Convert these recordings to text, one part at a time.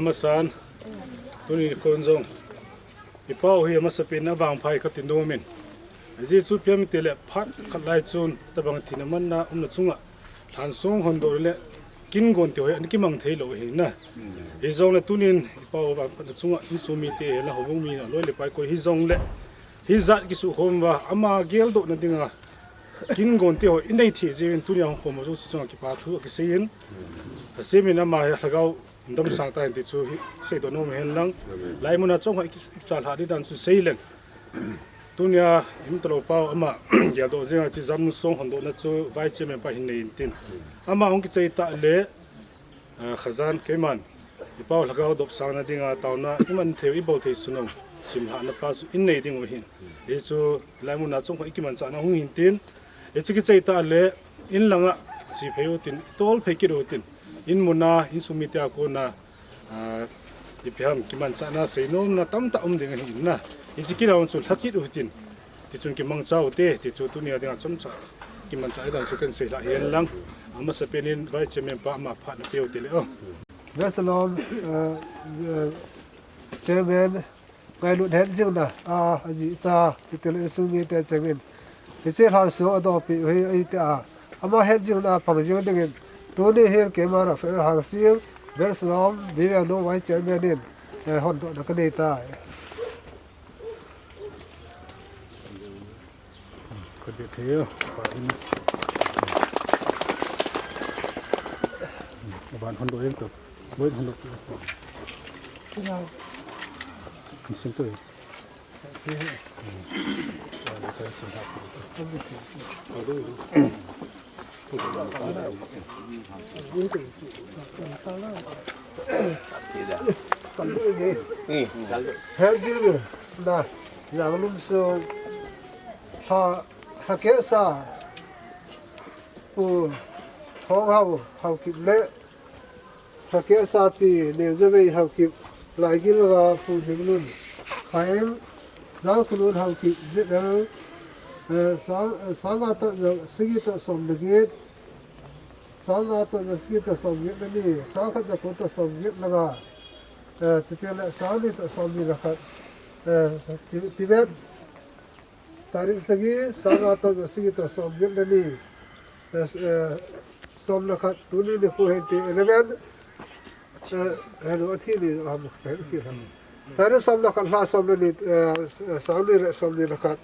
Masan, tuni konjong. Ipau hi masapin na bang phai khatin do men. Ji chu piam tele phat khalai chun tabang thinaman na chunga. Than song hon do le kin gon te hoi an ki mang thei lo hi na. Hi zong le tunin ipau ba chunga insumi te la hobong mi na loi le pai ko hi zong le. Hi zat ki su khom ba ama gel do na dinga. Kin gon te hoi indai thi jin tunia khom mo chu chunga ki pa thu ki sein. Semina ma hagau ndom sang ta ti chu sei do no men lang lai muna chong ha chal ha di dan chu sei len tunia im tlo pau ama ya do jenga chi jam song hon do na chu vai che men pa hin nei tin ama ong ki chei ta le khazan keman i pau lagaw dop sang na dinga tauna iman theu i bol thei sunom sim ha na pa chu in nei ding o hin e chu lai muna chong ha ikiman cha na hung hin tin e chi ki chei ta le in langa chi pheu tin tol phei ki ro tin in muna in sumitia ko na ipiham kiman sana seinom na tam ta ding hin na in sikira on sul hakit utin ti chun ki mang chau te ti chu tunia ding chom cha kiman sa dan su kan sei la hen lang ama sa penin vai chemen pa ma pha na peu te le o Barcelona chairman ngai lut hen jing na aji cha ti tel sumi te chemin ti se har so ado pi he ai ta ama hen jing na pang jing ding Tony here came out of Hangsiu, Barcelona, they were no vice chairman in Honda Canada. cái việc thế bạn hôn đội em tập với hôn đội xin tôi hết chứ nè dạng lúc sau ha kế sa hao kịp lệ ha kế sa thì nếu như vậy hao kịp lại cái là phụ sinh luôn khai giáo luôn hao kịp rất là sáng ngã tự giờ sinh tự sống được hết sáng ngã tự giờ sinh tự sống hết này sáng khát tự tự sống hết là thì thế là sáng đi tự sống đi là khát Tibet tarik segi sáng ngã tự giờ sinh tự sống hết này sống là khát tu ni khu hiện thì eleven hello thì đi làm cái gì làm tarik sống là khát là sống này sáng đi là sống đi là khát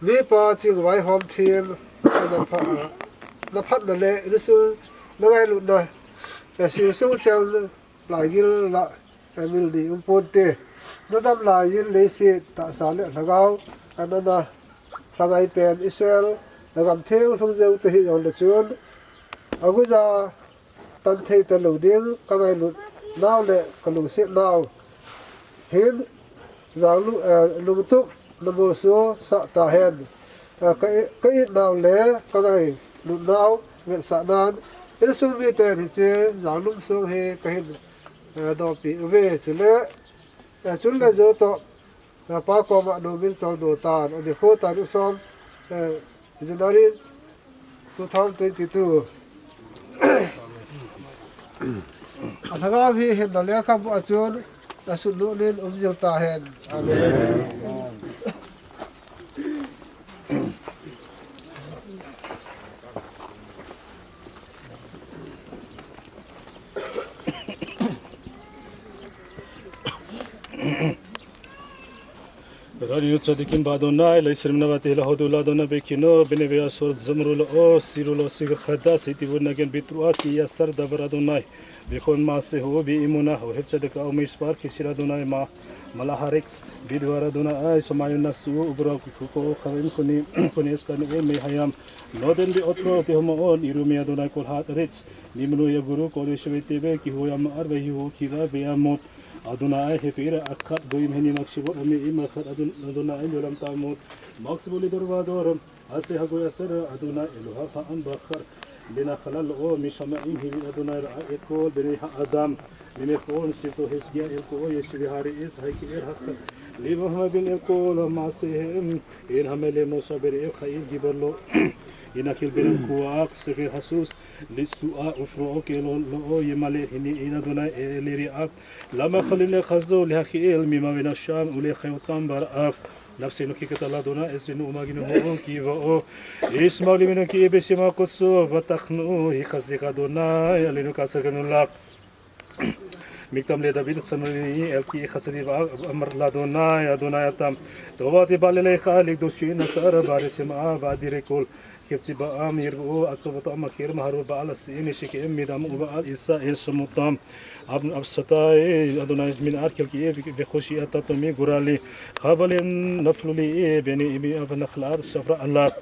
mi pa ching vai hom thiem na phat na le lu su na vai lu doi si su chang lai gil la emil di umponte na dam lai gil le si ta sa le lagao anana lagai pen Israel lagam theu thong zeu te hi on le chuan aguza tan thei ta lo ding ka ngai lu naw le ka lu se naw hin zang lu tu namo so sa ta hen cái nào lẽ cái này lúc nào nguyện sa nan cái số mi tên thì chế giảng lúc số he cái đó bị về chứ lẽ chúng là do to là ba con mà đồ bên trong đồ tàn ở địa phố tàn lúc xong January 2022 thằng nào thì hiện là lẽ không ở chỗ là sụt lún lên diều ta hen amen. Radio Chadikim Badonai, Laisim Navati, Hodula Dona Bekino, Benevia Sor Zamrulo, Sirulo Sigur Hadas, Itibunagan Bitruati, Yasar Davaradonai, Bekon Mase Hobi Imuna, Hepchadeka Omis Park, Siradonai Ma, Malaharix, Bidwaradona, Somayuna Su, Ubra, Kuko, Karim Koneskan, Mehayam, Northern the Otro, the Homo, Irumia Dona Kolhat Ritz, Nimunu Yaguru, Kolishwete, Kihoyam Arbayu, Kiva, Beamot. Adonai hefira akhat goyim heni maksibot ami imakhat Adonai yolam tamut maksiboli dorvadoram ase hagoy asar Adonai eloha fa'am bakhar bina khalal o mishamaim hili Adonai ra'ekol bini adam bini khon sito hisgia elko yeshvihari is haiki hakhat libahma bin elko masehem in hamele mosaber el khair gibarlo inakil bin kuak sekhe hasus lisua ufro kelo lo yemale hini ina Adonai eleri ak لما خلينا خزو لهكيل مما بين الشام ولي خيوطان برأف نفسي نكي كتلا دونا اسنو ما جنو هون كي وو اسمع لي من كي بسما قصو فتخنو هي خزيك دونا يلي نو كاسكنو لاك مكتم لي دافيد سنوني الكي خسدي امر لا دونا يا دونا يتم توباتي بالله خالق دوشي نصر بارس ما بادير كل كيف بام يربو اتصبط اما خير مهرو بعل السين شيك امي دام وبعل اسا الشمطام ابن ابسطاي ادوناي من اركل كي بخوشي اتطمي غرالي قبل نفل لي بني ابي ابن خلار الصفراء الله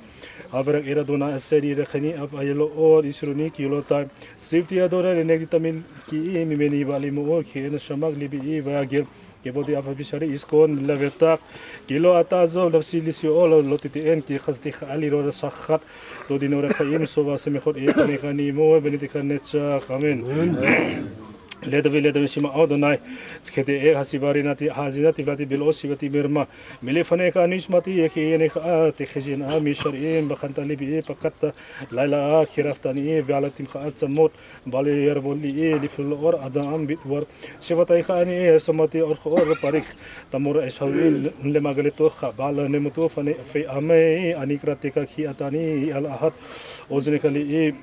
ابرك ايرادونا السري رخني اف ايلو اور يسروني كيلو تايم سيفتي ادونا نيجتامين كي ميمني بالي مو كي نشماغ لبي واغير كبودي اف بشاري اسكون لفتاق كيلو اتازو لبسيليسيو اول لوتيتين كي خزدي خالي رو سخط تو دينور خيم سوبا سمخور اي كاني مو بنتي كانتشا كامين لدوي شما أودناي كده هسيباري ناتي هازيناتي بلاتي بلوسي بتي بيرما ملفني كانيش ماتي يكيني تخجين آمي شرعين بخنتالي بيه بقت لايلا خرافتاني بعلتي خات سموت بالي يربولي لفلور أدام بيتور شفتاي خاني سماتي أرخور باريك تمر إسحاويل لما قلتو خبال نمتو فني في أمي أنيكراتيكا كي أتاني الأحد أوزنكالي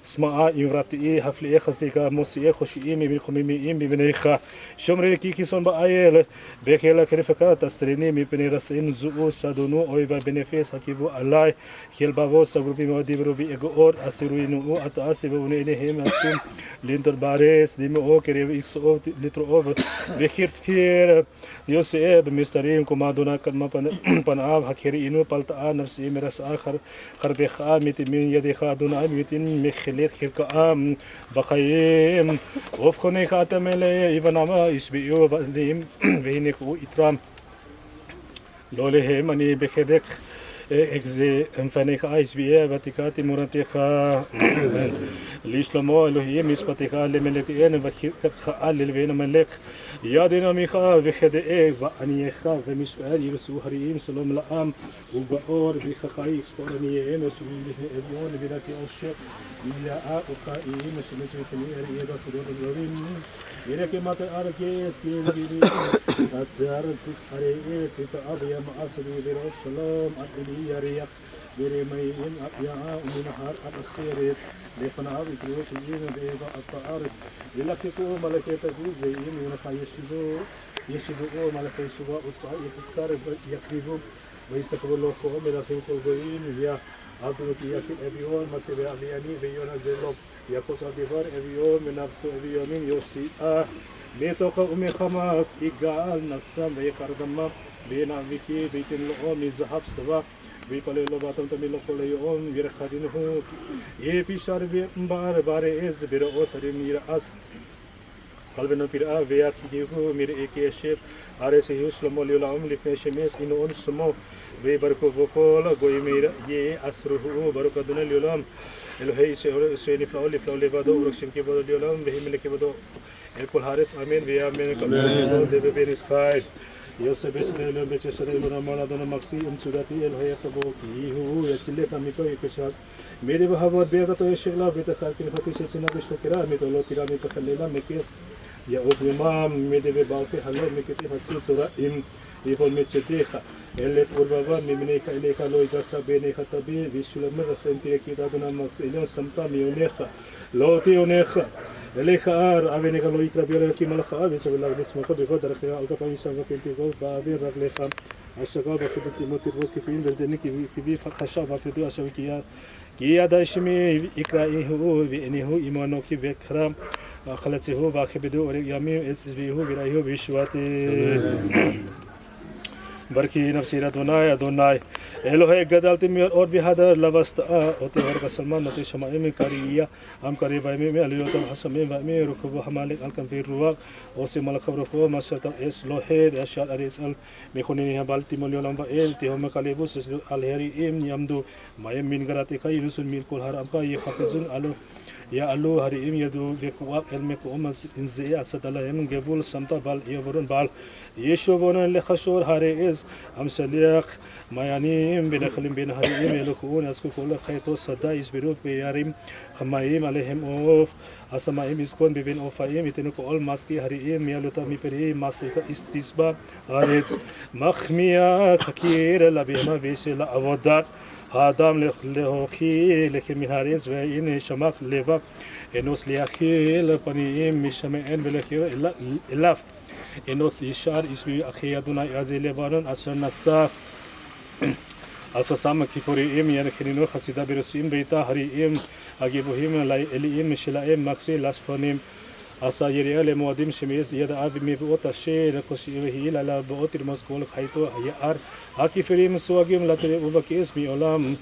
اسماء إمراتي حفلي خزيكا موسي خوشي من خميمي ببنيخا شمري كيكي سون بأيل بكيلا كريفكا تستريني من بني رسين زو سادونو أويبا بنفيس حكيبو ألاي خيل بابو سغروبي مودي بروبي إغور أسيروينو أتاسي بونينهم أسكن لينتر باريس ديمو كريف إكسو لترو أوف بخير فكير يوسف مستريم كمادونا كما بناب حكيري إنو بالتا نفسي مرس آخر خربخا متمين يدخا دونا متين مخليت خيركا بخيم وفخوني خاتملي إيفاناما إسبيو بديم وينكو إترام لولي ماني بخدك إكزي أنفنيخا إسبيا باتيكاتي مورانتيخا ليشلمو إلهي ميسباتيخا لملتين وخيركا للوين ملك يا ديناميخا بخدئ وأنيخا ومسؤال يرسو هريم سلام لأم وبأور بخقاي إكسبورانيين وسويله إبيون بذاك أوشك يا أقائي مسلمين هريبا كدور الروين يركي ما تأركيس كيرجيني أتزارن سيك هريئي سيك أبيا مأسلي برود سلام أقلي يريق بريمين أبيا من هار أبسيريت لفنا أبي كروت يين بيبا أطارك يلكيكو ملكي تزيز بيين ونخا يشدو ملكي شبا أطفاء يتسكار يقريبو ويستقبلوا فوق ملكي كوبرين يا عبدالك يكي أبيون مسيبي أبياني بيون زلوب يكوس أدفار أبيون من نفسه أبيونين يوسي بيتوكا أمي خماس إقال نفسا بيقردما بينا بيكي بيتن لؤوم الزهب سوا بيقالي لباتم تميلو قولي يوم يرخدينه يبيشار بار بار إز برأو سريم يرأس قلبنا برأ وياكي جيهو مير إيكي شير آرسي يوسلمو ليولام لفني شميس إنو أنسمو ويبركو بوكولا غوي مير يه أسرهو بركو دون ليولام إلهي سيني فلاو لبادو ورقشم كي بدو ليولام بهي ملكي بدو الكل هارس آمين ويا من كبير ديبي بين سكاي يوسف إسرائيل بيتشري من رمانا دون مكسي أمسوداتي إلهي خبو كي هو يتسلي كميكو يكشاك मेरे बहावर बेगा तो यशला बेटा कारकिन फती से चिना के शुक्रा में तो लो तिरा में कखलेला में केस या ओपमा मेरे बे बाके हलो में केते हत्सी चोरा इम يقول متسديخة اللي قربا من ka إليك لو يدرس بينك تبي بيشلم رسنتي كده دنا مسئلين سمتا ميونيخة لو تيونيخة إليك أبينك لو يقرب يلك ملخ أبي سبب الله بسمك بقدر خير أو كفاية سامك أنت قول بابين رجليخة الشقاء بفيد تيموتي روز كفين بردني كبي فخشة بفيدو أشوكيا كيا داشمي إقرأيه هو بإنه هو إيمانه كي بكرام خلته هو باخبدو يامي إسبيه هو برايه بيشواتي بركي نفسي أدوناي أدوناي إلهي قدال تمير أور بهذا لبست أوتي سلمان نتي شمائم كارية أم كاري بايمي أليوت الحسمين بايمي ركوب حمالك الكم في الرواق أوسي ملك خبرخو ما شاء إس لوهيد أشياء أريسال ميخونينها بالتي مليون بائل تيهم كاليبوس الهري إم يمدو ما يمين غراتي كاي نسون ميل كل هرام كاي يحفظون ألو يا ألو هري إم يدو بكواب علمك أمس إنزئ أسدلا يمن جبول سمتا بال يبرون بال يشوفون لخشور هري إز أم سليق ما يعني بنخلين بين هريم يلقون أسكو كل خيطو صدا يسبرون بياريم خمايم عليهم أوف أسماء يسكون بين أوفايم يتنكو أول ماسكي هريم يلوتا ميبري ماسكا استيسبا هاريت مخميا كثير لبيما بيش لا أودار هادام لخي لكن من هاريس وين شماخ لباب إنوس لياخي لبنيم مشمعين بلخير إلاف إنوس إشار إسمي أخي أدونا يازي لبارون أسر نسا أساسام كيبوريم يركنينو خسيدا برسيم بيتا هريم أجيبوهم لا إليم مشلاهم مكسي لاشفونيم أسا يريال موادم شميس يدا أبي ميبوت أشي لكوشيوهي لا بوت المسكول خيطو يار أكيفريم سواجم لا تري وبكيس مي أولام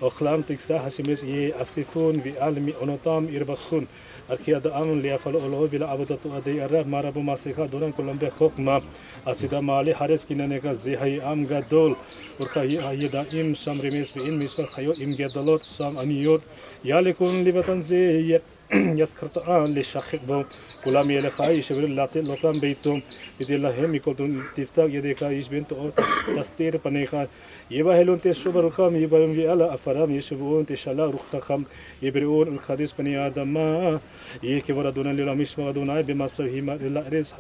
أخلام تكستا هشميس يه أسيفون بعلمي أنوتام إربخون أركياد أمن ليفعل الله بلا أبدتو أدي أرب مرابو ماسكا دوران كلهم بخوكما أسيدا مالي حارس كنانيكا زيهاي أم غدول وركا يدا إم سام رميس بإن ميسكا خيو إم غدولوت سام أنيوت يالكون لبتن زي يسخرت لشخك بو كلام يلخا يشبر لاتي لوكام بيتوم يدلهم يكون تفتاق يديكا يشبين تو تستير بنيخا يبا هلون تشبر خام يبا يلا افرام يشبون تشلا روخ خام يبرون الحديث بني ادم يكبر دون للمش ودون بما سهيما لا ريس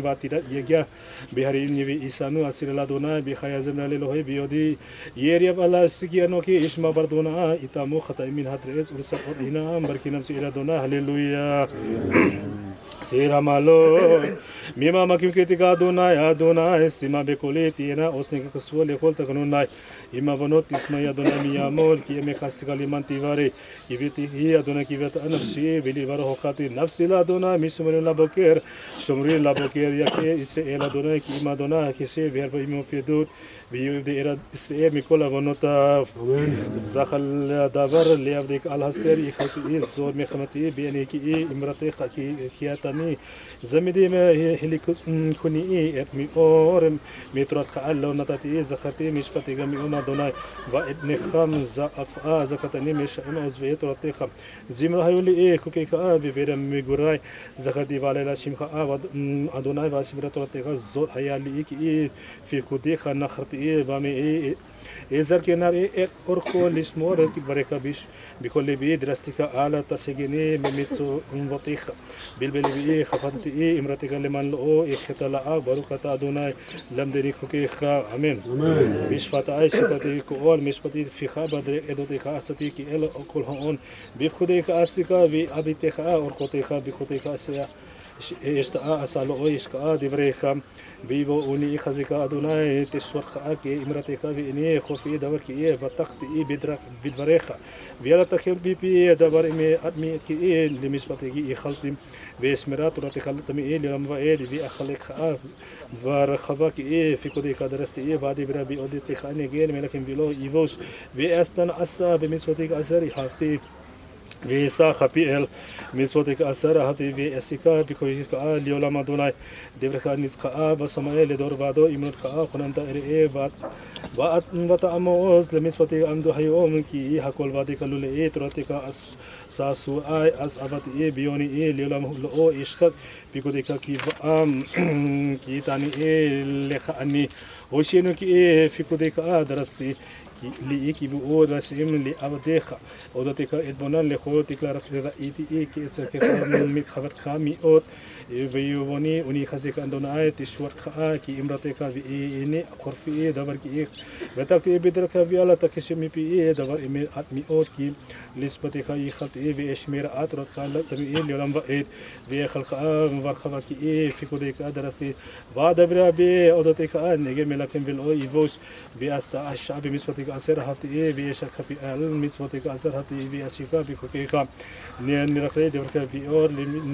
واتيدا يجا بهرين يبي إسانو أسير لا دونا بخيا زمنا للوهي بيودي يريب الله سكيانو كي إشما بردونا إتامو خطأ من هتريس ورسا قرينا بركينا سيرا دونا هللويا سيرا مالو ميما مكيم كريتيكا دونا يا دونا سيما بكولي تينا أوسني كسوة لكول تكنونا إما بنو تسمى يا دونا ميامول كي أمي خاستيكا لمن تيفاري يبيتي هي دونا كيفت نفسي بلي بارو هوكاتي نفسي لا دونا ميسمرين لا بوكير شمرين لا بوكير يكي إسرائيل دونا كي إما دونا كيسي بير بيمو فيدود بيودي إراد إسرائيل ميكولا بنوتا زخل دابر اللي أبديك على السير يخلطي زور مخمتي بيني كي إمرتي خاكي خياتني زميدي ما هلي كوني مي اور مترات خال لو نتاتي زخرتي مش فتي مي أما دوناي وابن خمس أفا زكتني مش أما أزبيت رتيخم زمر هيولي كوكي كا بيرم ميغوراي زخدي والي شيم خا أدوناي واسبرت رتيخ زور هيالي كي في كودي خنا خرتي بامي إزار كنار أرخو لسمور بركة بيش بكل بيد درستك على تسجني مميتسو وطيخ بالبلبي خفنتي إمرتك لمن لو إختلاء بركة أدوناي لم دريكو كيخا أمين بيش فتاي شفتي كول مش فتي في خبر إدوتك أستي كي إل أكل هون بيفكودك أستيكا بأبيتك أرخوتك بكوتك أسيا اشتاء أسألو إشكا دبريخا بيبو أوني خزيكا أدوناي تشور خاكي إمرتكا بإني خوفي دبر كي بتختي بدرك بدبريخا بيلا تخيل بي دبر إمي أدمي كي لمسبتي خلطي باسمرات رتكال تمي لم وائل بي أخلق خا برخبا كي في كوديكا درستي بعد برا بي أوديتي خاني غير ملكن بيلو إيفوس بأستن أسا بمسبتي أسري حافتي ويسا خبيل مسوتك أسرة هاتي في أسيكا بكوي كا ليولا مدوناي دبركا نسكا بسماء لدور بعدو إمرت كا خنانتا إرئي بعد أموز لمسوتك أمدو هيوم كي هكول بعدي كلولي تراتيكا ساسو أي أس أبتي بيوني ليولا مهلو إشكك بكوديكا كي كي تاني لخاني وشينو كي في كوديكا درستي لي كي بو رسم لي أبديخا ودتك إدبونان لخوتك رأيتي كي سكر من خبر خامي أوت بيووني وني خزيك عندنا آية تشور خا كي إمرتك في إني خرفي دبر كي بتاعتي بدرك في على تكشمي بي دبر إمي أتمي أوت كي لسبتك يخلط في إشمير أترد خال تمي اليوم بعيد في خلق مفرخة كي في كودك درستي بعد برا بي ودتك نيجي ملكن بالأو يفوس بأستا الشعب مسبتك أسر هاتي في شك في مسبتك أسر هاتي في أشيكا بكوكيكا نركض دبرك في أور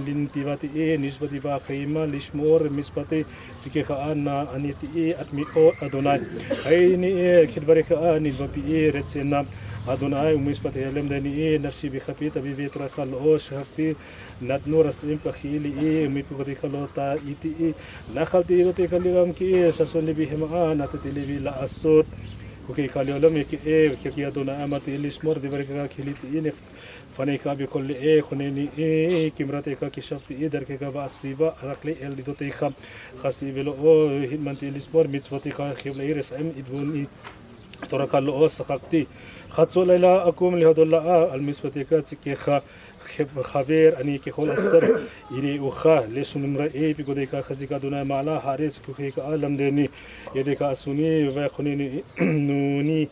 لنتيباتي نسبتي باقيمة لشمور مسبتي سكيكا أنا أنيتي أتمي أو أدوناي هيني كبرك أني ببي رتسنا أدوناي ومسبتي لم دني نفسي بخفي تبي بيترك الله شهقتي نتنور سيم كخيلي ميبغدي كلوتا إتي نخلتي روتي كلام كي سسولي بهما نتتلي بلا أسود كوكي كاليولم كي كي أدونا أمتي لسمور دبرك كيلتي فنيكا بكل خنيني كمرتك كشفتي دركك باسيبا رقلي ال دوتيخا خاصي بلو هدمنتي لسبور ميتسوتيكا خبلي رسم ادبوني ترك له سقطتي خاصو ليلا اكم لهدلا المسبتيكا تكيخا خبير اني كخول السر يري وخا ليش نمرئي بيقوليكا خزيكا دونا مالا حارس كوكيكا عالم دني يديكا سوني وخنيني نوني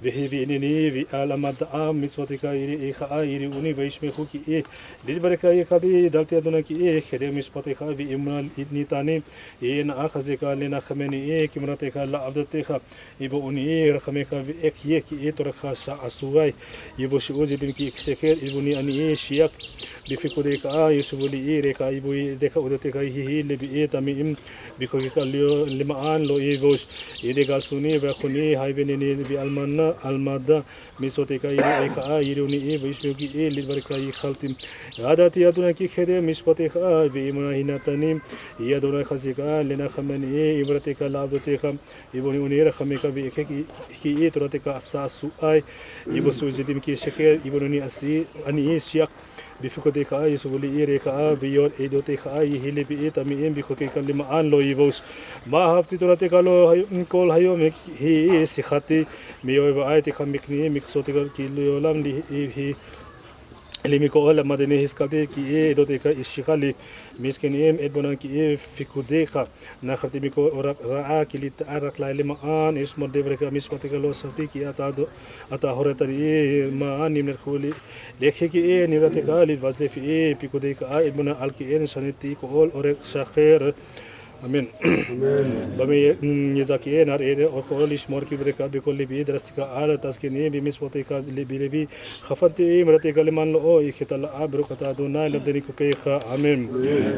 وهي بينني في عالم الدعام مسوتك يري إخاء يري أوني ويشمخو كي للبركة يكابي دلتي أدونا كي خدم مسوتك في إمرال إدني تاني إن أخذك لنا خمني كمرتك لا عبدتك يبوني رخمك في إك يكي ترك سعسواي يبوشوزي بنكي كسكر يبوني أني شيك بفكرك يسولي إيرك يبوي دك أودتك هي اللي بيتامي بكوكك لما أن لو يبوش يدك سوني وخني هاي بينني بألمانا المادة مسوتك إيكا يروني بيشمكي للبركة يخلتم هذا تيادنا كي خدي مسوتك بإمنا هنا تاني يادنا خزيك لنا خمني إبرتك لابدتك يبوني أنير خمك بإيك كي ترتك أساسو أي يبوسو زديم كي شكر يبوني أسي أني شيك bifukode ka isubuli ire ka biyon edote ka hili bi tami em bikuke ka lima an lo ivos ma hafti torate ka lo kol hayo me hi sikhati miyo ba ayte khamikni miksote ka kilo lam li hi Limiko ola madene hiskate ki e doteka ishikali misken em edbonan ki e fikudeka na khatimiko ora raa kilit arak la lima an ismo devreka mismateka lo sati ki ata horetari ma an nimner khuli lekhe ki e nirateka li vazle fi e pikudeka edbonan al ki en saneti ko ol orek shakher Amen. Bami nizaki enar ere or kolish mor ki breka be kolli bi drastika ala taskini bi miswateka bi khafanti imrate kaliman lo ikhtala abru kata duna ladani ko kayha amen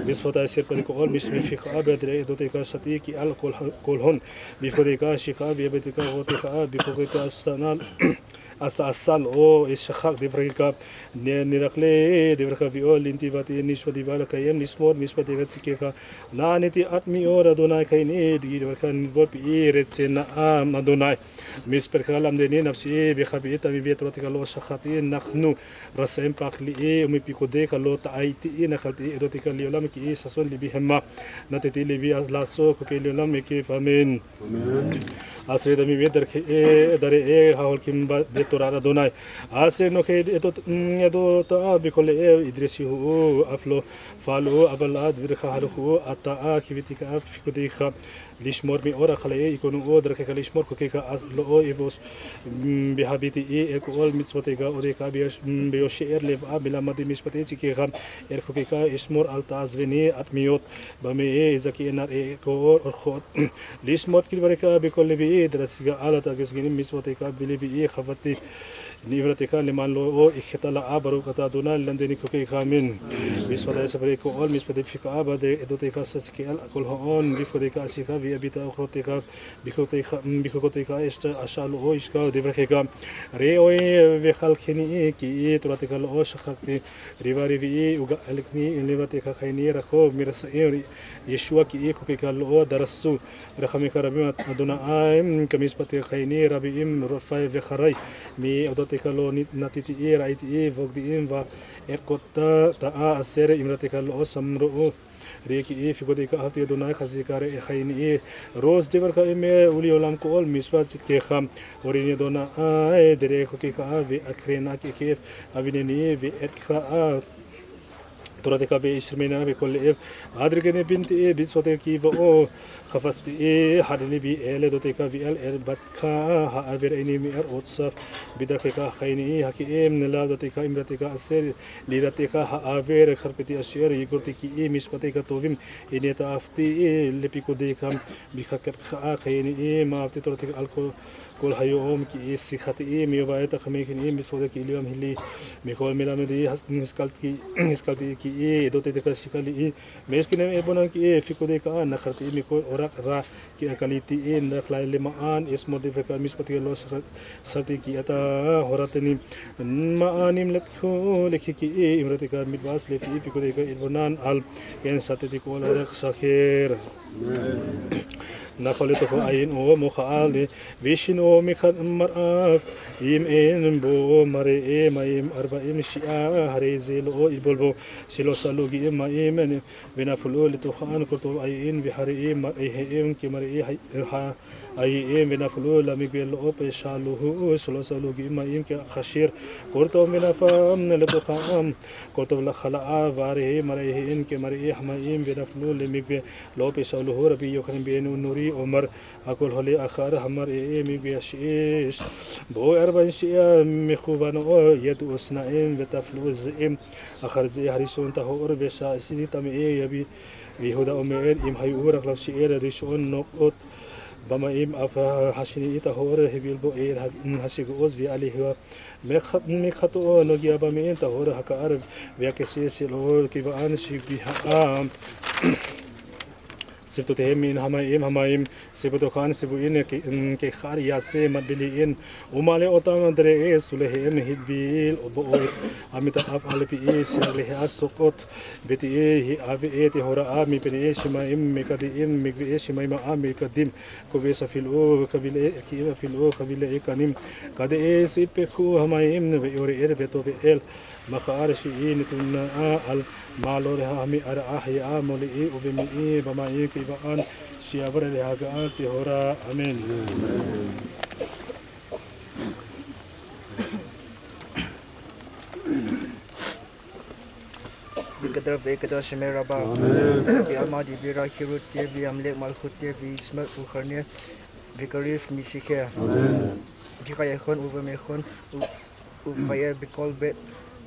bisfata sir ko ol mismi fi qabadre doteka sati ki al kolhon bi fodeka shika bi betika hoteka bi koketa astanal asta asal o ishkhak devreka nirakle devreka bi ol intibati nishwadi bala kayem nismor niswadi gatsikeka naniti atmi ora donai kaini di devreka nibor bi retsena madonai misperkalam deni nafsi bi khabita bi betrotika lo shakhati nakhnu rasem pakli umi pikode kalo taiti nakhati erotika liolam ki sason libi hemma nateti libi laso ko keliolam ki famen asre dami be dare hawal kimba torara donai asre no ke edo ta bikole idrisi hu aflo falo abalad birkha halu ata kivitika fikudi kha lishmor mi ora khale ikonu odra ke lishmor ko ke ka aslo ibos bihabiti e ko ol mitswatega ore ka bi shir lev abila madi miswati ke kham er ko ke ka ismor altazveni atmiot bame zaki enar e ko or khot lishmor ki bareka bikole bi drasiga ala ta gesgini miswatega bilibi e khafati نيفرتك لمن لو إختلا أبرو كتا دونا لندني كوكي خامين بسودا سبريكو أول مسبدفيك أبد إدوتيكا سكيل أكل هون بيفوديكا سيكا في أبيتا أخرتيكا بيكوتيكا إشت أشالو أو إشكا ديفركيكا ريوي بخالكني كي تراتيكا لو شخكتي ريفاري في وغا ألكني نيفرتيكا خيني رخو ميرسئي يشوا كي كوكيكا لو درسو رخميكا ربي دونا آيم كميسبتي خيني ربي إم رفاي بخراي مي Tekalo natiti raiti vogdi imva erkota ta asere imratekalo samro reki figodika hafti donai khazikare khaini roz dever ka me uli olam ko ol miswat ke kham orini dona ai dere ko ke ka ve akrena ke kef avineni ve etkha تراتك بإشرمنا بكل إف عادركني بنت إيه بيسوتك كيف أو خفست إيه حدني بي إله دوتك في ال إربتك ها أبر إني مير أوتصف بدركك خيني هكي إيه من لا دوتك إمرتك أسير ليرتك ها أبر خربتي أشير يقولتك إيه مشبتك توفيم إني تأفتي إيه لبيكو ديكم بخكر خيني إيه ما أفتي تراتك الكو كل هيوم كي سيخاتي ميوبايت خميكني بسودك اليوم هلي ميكول ميلامدي نسكالتي كي دوتي دكاسيكالي ميسكنم ابونا كي فيكوديكا نخرتي ميكو اورا را كي اكاليتي نخلاي لمان اسمو ديفكا ميسبتي لوس سرتي كي اتا هوراتني ما انيم لتخو لكي امرتيكا ميدواس لفي فيكوديكا ابونان ال كين ساتي كولا رخ سخير نخلته عين أو مخالي ويشين أو مخمر إم إن بو مري إم إم أربعين شيء هريزيل أو إبلبو سلو سلوجي إم إم بنافلو لتوخان كتو عين بحري إم إم كمري ها أي إم بنافلو لميقبل أو بشالوه سلو سلوجي إم إم كخشير كرتو بنافام لتوخام كرتو لخلاء واري مري إم كمري إم إم بنافلو لميقبل لو بشالوه ربي يخن بينو نوري عمر أقول هلي آخر همر إيمي بيشيش بو أربعين شيء مخوان أو يد أسنائم بتفلوز إم آخر زي هريشون تهور بشا سيدي تامي يبي بيهودا أمير إم هيور أغلب شيء ريشون نقط بما إم أفا حشني تهور هبيل بو إير هسيق أوز في عليه مخطو نجيا بمين تهور هكار بيكسي سلور كيفان شيء بها sif to te min hamaim sibu to khan sibu in ke khar ya se madbili in umale otang andre e sule hem hidbil obo amita af alpi e sale ha sokot beti e hi ave e te hora ami pe e shima im me kadi im me e shima ma ami kadim ko be sa fil o kabile ki fil o kabile e kanim kade e sipe khu hamaim ne be ore er beto be el makhar shi in tunna al malo re hami ara ahya moli e o be mi e ba ma e ki ba an shiavre le ha ga te hora amen Bikadar Bekadar Shemeraba Bi Almadi Bira Hirut Bi Amlek Malchut Bi Ismail Ukharnia Bikarif Mishike Bikayakon Ubamekon Ubaya Bikol Bet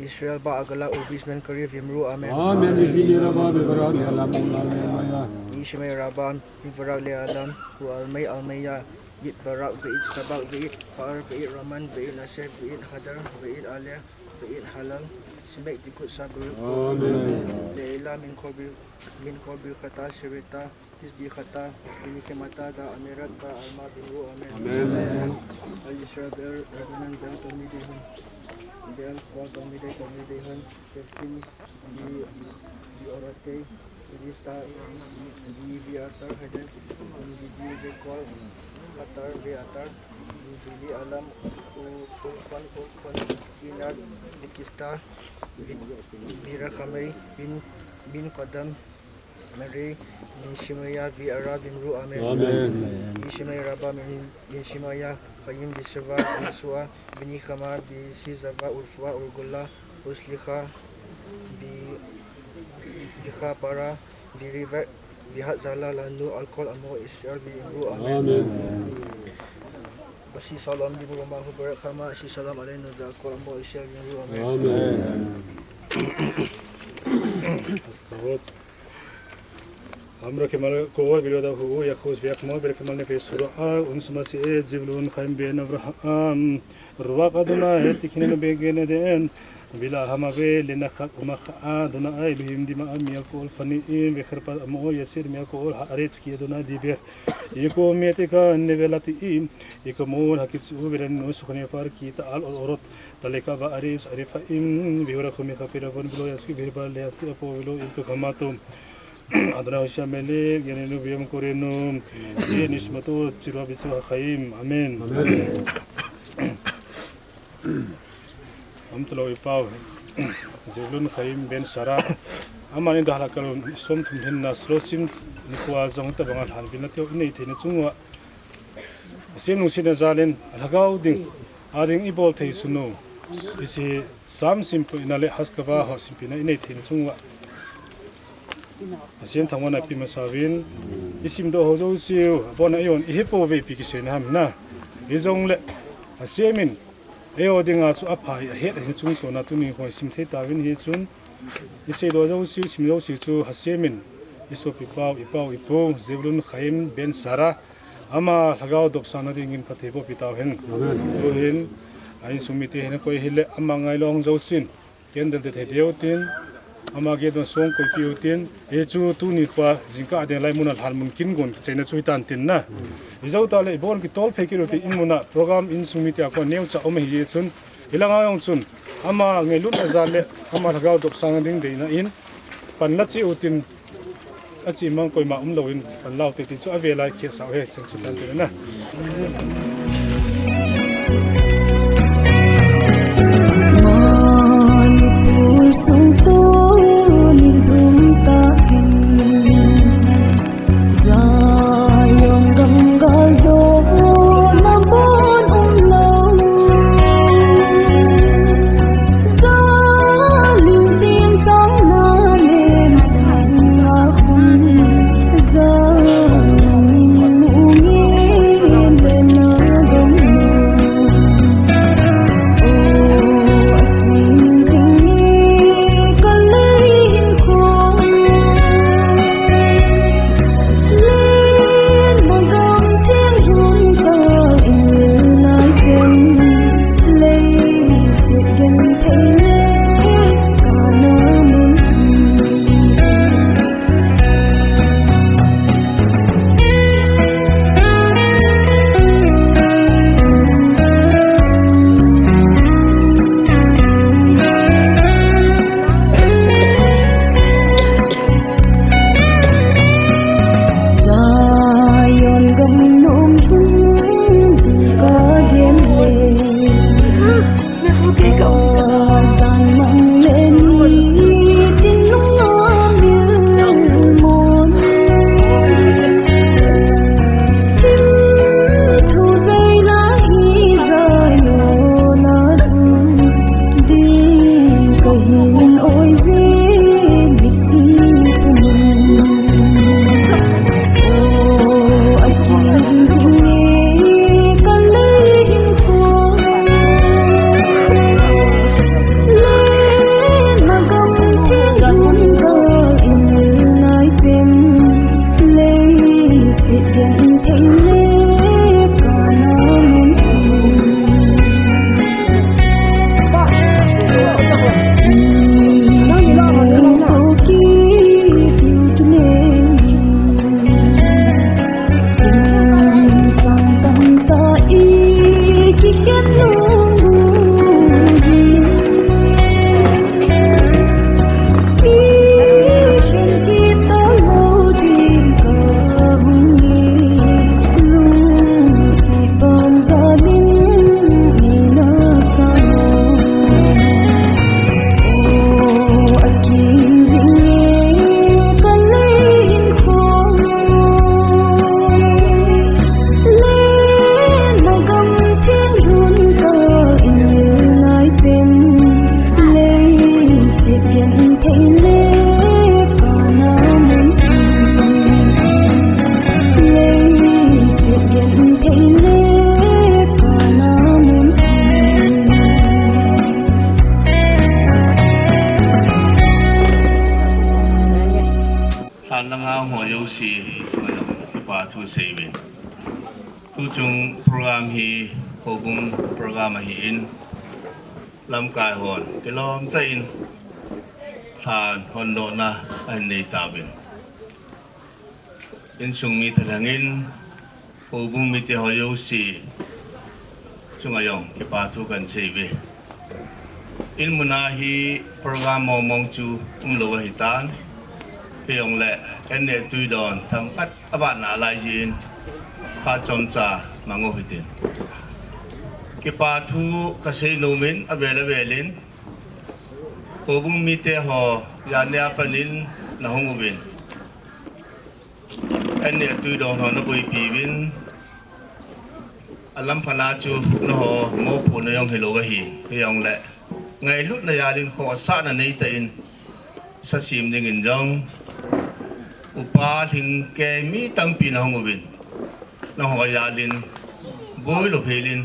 Israel Ba Agala Ubisman Karif Yimru Amen Amen. Biniraba bibarak le alam maya. Ishmay Raban Bibarak Le Alam U Almay Almaya Yit Barak Beit Stabak Beit Far Beit Raman Beit Nasir Beit Hadar Beit Alia Beit Halal Sebaik ikut sabar. Amen. Leila min korbi kata syarita tisbi kata ini kemata da amirat da alma biru amen. Amen. Al-Yisra Rabanan dan Tomidihun dan kuat Tomidihun Keskin di orate di star di biatar hadir di kuat atar biatar di alam ulfan kinar dikista bira khamai bin qadam mari bin shimaya bi arab bin ru amen bin shimaya rabba bin shimaya qayyim bi sirwa biswa bin khamar bi sizaba ulfa ulgulla uslikha bi khapara bi river bi hazala lanu alcohol amo israel bi ru amen Basi salam di rumah barak kama si salam alaina da ko amo ishal ni amen Asqawat Amra kemal ko biloda hu ya khos biak mo ber kemal ne fe sura unsma si e jiblun khaim ben abraham ruwa qadna hetikine be gene den bila hamabe lena khak uma kha dona ay bihim dima am yakul fani in be kharpa mo yasir mi yakul harets ki dona dibe yeko metika ne velati im yekomon hakit su beren no sukhne par ki ta al orot taleka ba aris arifa im biwra khumi khapira kon bilo yaski birbal le asi apo bilo ilko khamatum adra shamele genenu biyam korenu ye nismato chirwa bisu khaim amen amtlo ipaw zilun khaim ben sara amani dahla kalon som thum hinna slosim nikwa zong ta bangal halbina teo nei thene chungwa sem nu sina zalen alhagaw ding ading ibol thei suno isi sam simpo inale haskawa ha simpina nei thene chungwa asem thangwana pi masawin isim do hozo siu bona yon ihepo ve pi kisen hamna izong le asemin eo dinga chu aphai he he chung so na tuni ko sim the tawin hi chun ise do zo si sim do si chu hasemin iso pi pau ipo zeblun khaim ben sara ama lagaw dop sana dingin pathebo pitaw hen to hen ai sumite hen ko hele ama ngai long zo sin kendel de thedeu tin ama ge don song ko piu tin e chu tu ni kwa jingka de lai munal halmun kin gon chena chui tan tin na izau ta le bon ki tol phekiro te inmuna program in sumite ko neu cha ome hi chun ilanga yong chun ama ngelut azale ama lagaw dop sana ding de na in panla chi utin achi mang koi ma loin pan lau te ti chu avela ke sa he chen chu tan te na tu chung program hi hobung program hi in lam kai hon kilom ta in than hon do na an nei ta bin in chung mi thalangin hobung mi te hoyo si chung ayong ke pa tu kan sei ve in muna hi program mo mong chu lo hi tan pe ong le en ne tui don tham khat aban na lai jin pa chom cha mango hitin ke pa thu ka sei no min avela velin hobung mi te ho ya ne apanin na hong ubin en ne tui don ho no boi pi win alam phana chu no ho mo pu no yong helo ga hi pe ong le ngày lúc này gia đình khó sát là này tên sát sim đến gần trong upa thình kê mi tăng pin hông có bin nó hỏi gia đình bôi lục helin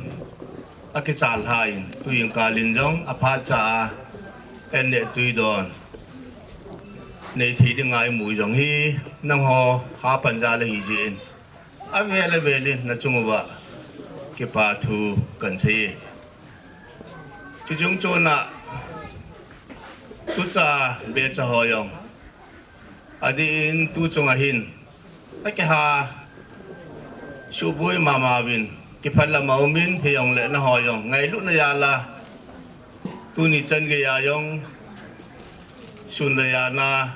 à cái chả hai tụi những cá linh trong à phá chả em để tụi đòn này thì đến ngày mùi giống hi nó họ hạ phần ra là hi chuyện à về lên nó chung vào cái phá thu cần gì chú chúng cho na tu cha be cha hoyong adin tu chung ahin cái ha su bui mama bin cái phần là màu min thì ông lẽ nó hoyong ngày lúc này là tu ni chân cái ya yong sun là ya na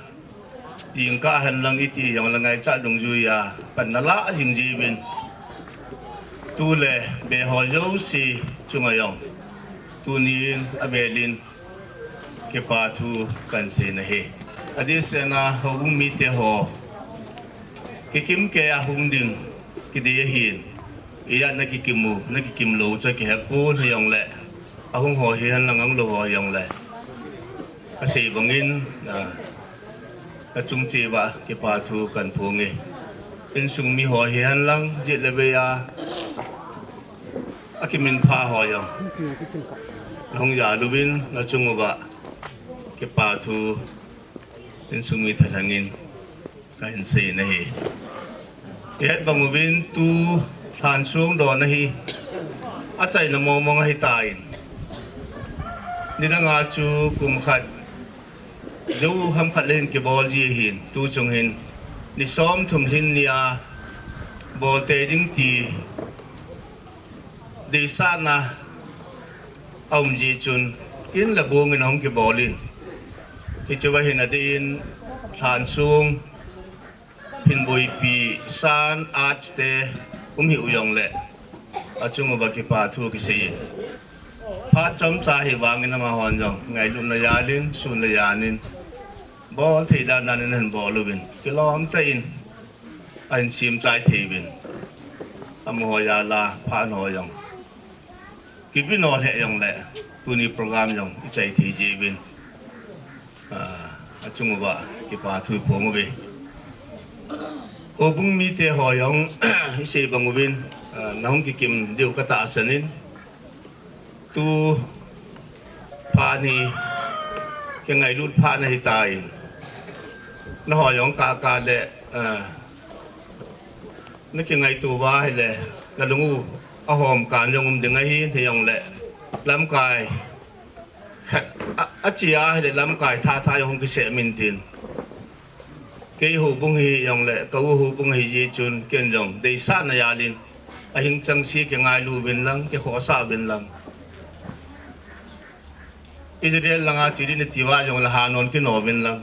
tiếng ca hành lang iti yong là ngày cha đồng du ya phần là lá jing ji bin tu le be hoyo si chung ayong tunin abelin ke pa thu kan se na he adise na hobung mi te ho ke kim ke a hung ding ki de hin iya na ki kimu na ki kim lo cha ke ha pu yong le a hung ho hian lang ang lo ho yong le ka se bangin ka chung che ba ke pa thu kan phu nge in sung mi ho hian lang je le be ya akimin pha ho yong long ya lubin na chung ba ke pa thu in sumi thalangin ka hin se na hi et bangubin tu than suang do na hi a chai na mo mong hi tai ni na nga chu kum khat jo ham khat len ke bol ji hin tu chung hin ni som thum hin nia bol te ding ti de sana ông ji chun kin la buông in hong ki bolin hi chuwa hin adin than sung pin boi pi san arch te hi uyong le achung ba ki pa thu ki sei pha chom cha hi wang in ma hon jong ngai lum na yalin sun la yanin bol thei da nan hen bol lubin kilom ta in an sim chai thei bin am ho ya la pha no yong ki bin no he yong le tu ni program yong i chai thi je bin a chung ba ki pa thu po mo be o bung mi te ho yong i se bang bin na hong ki kim deu ka ta sanin tu pha ni ke ngai lut pha na hi tai na ho yong ka le na ke ngai tu ba hi le na lungu a hom kan yong ding a hi the yong le lam kai khat a chia le lam kai tha yong ki se min tin ke hu bung hi yong le ka hu bung hi ji chun ken yong de sa na ya lin a hing chang si ke ngai lu bin lang ke kho sa bin lang Israel lang a chi ni tiwa yong la hanon ki no bin lang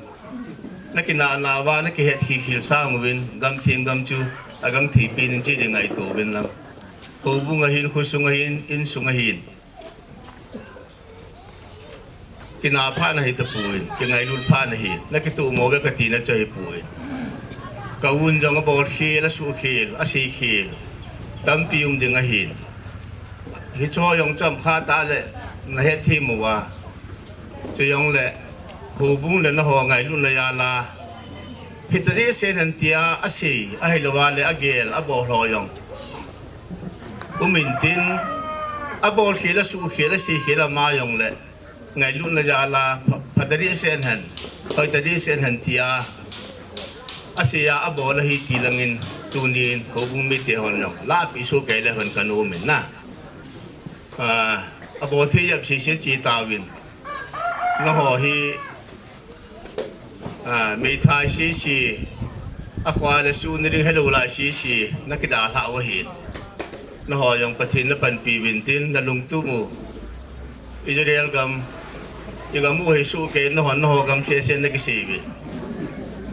na ki na wa na ki het hi khil sa mu bin gam thing gam chu agang thi pin chi de ngai to bin lang hu bung a hin khu sung a hin in sung a hin kina pha na hi ta puin ki ngai lul pha na hi na ki tu mo ga ka ti na chai puin ka un jong a bor khil a su khil a si khil tam pi ding a hin hi cho yong cham kha ta le na he thi mo wa cho yong le hu bung le na ho ngai lul na ya la hitari sen han tia a si a hi lo wa le a gel a bo lo yong umin tin a bor khil a su khil a si khil a ma yong le ngày luôn là giờ là phải tới sen hẳn phải tới sen hẳn thì Asia abo là hi ti langin tunin ho bung mi te hon long la pi su ke le hon kanu min na abo thi yap si si chi ta win na ho hi mi thai si si a khwa le su ni ring hello la si si na ki da la wa hi na ho yong pathin na pan pi win tin na lung tu mu Israel gam igamu he su ke na ho gam se se na ki si wi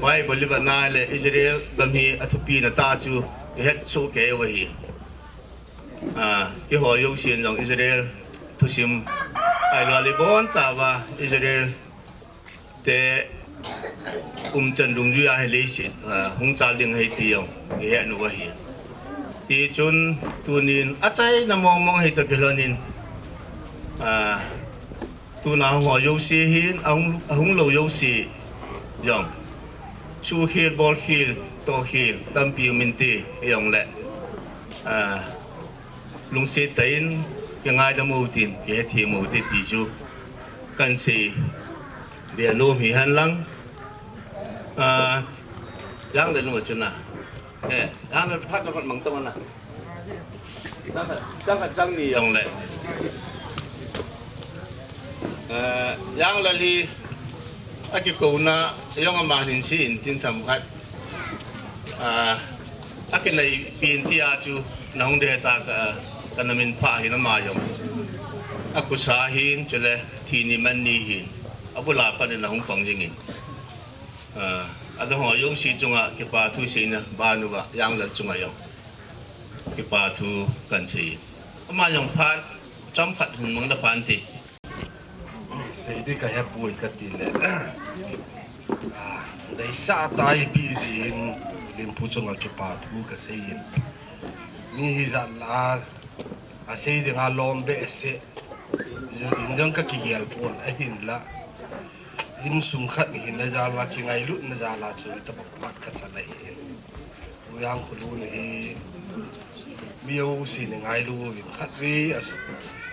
mai bolivar na le Israel gam hi athupi na ta chu het su ke wa hi ki ho yo sin jong Israel thu sim ai lo li bon cha wa Israel te chân dung duy ai lấy xịt hung cha liên hay tiêu hệ nó vậy thì chun tunin à trái nằm mong mong hay tập cái lần tu nào họ yêu sĩ hin ông lâu yêu sĩ dòng su khil bol khil to khil tam piu minti dòng lệ lung sĩ tên yang ai đã mua tiền cái thì mua tiền tỷ chú cần sĩ để nôm hi han lăng yang lên một chút nào, yang lên phát nó còn bằng tông nào, chắc gì ông lại, yang là đi, cái câu na, yang mà hình xin tin thầm khách, cái này pin tia chú, nó không để ta cái này mình phá hình mà dùng, aku sahin cho nên thì ni mình ni hin, aku lapar nên là không bằng gì ada ho yung si chunga ke pa thu si na ba nu ba yang la chunga yo ke pa thu kan si ma yong phat chom khat hun mong da pan ti sei de ka ya pui ka ti le dai sa tai pi zin lim pu chunga ke pa thu ka sei ni hi za la a sei de nga lom be se in jang ka ki gel pon a hin la in sum khat ni na za la ki ngai lu na za la chu ta bak mat ka cha lai in yang khu lu ni miu si ni ngai lu in khat ri as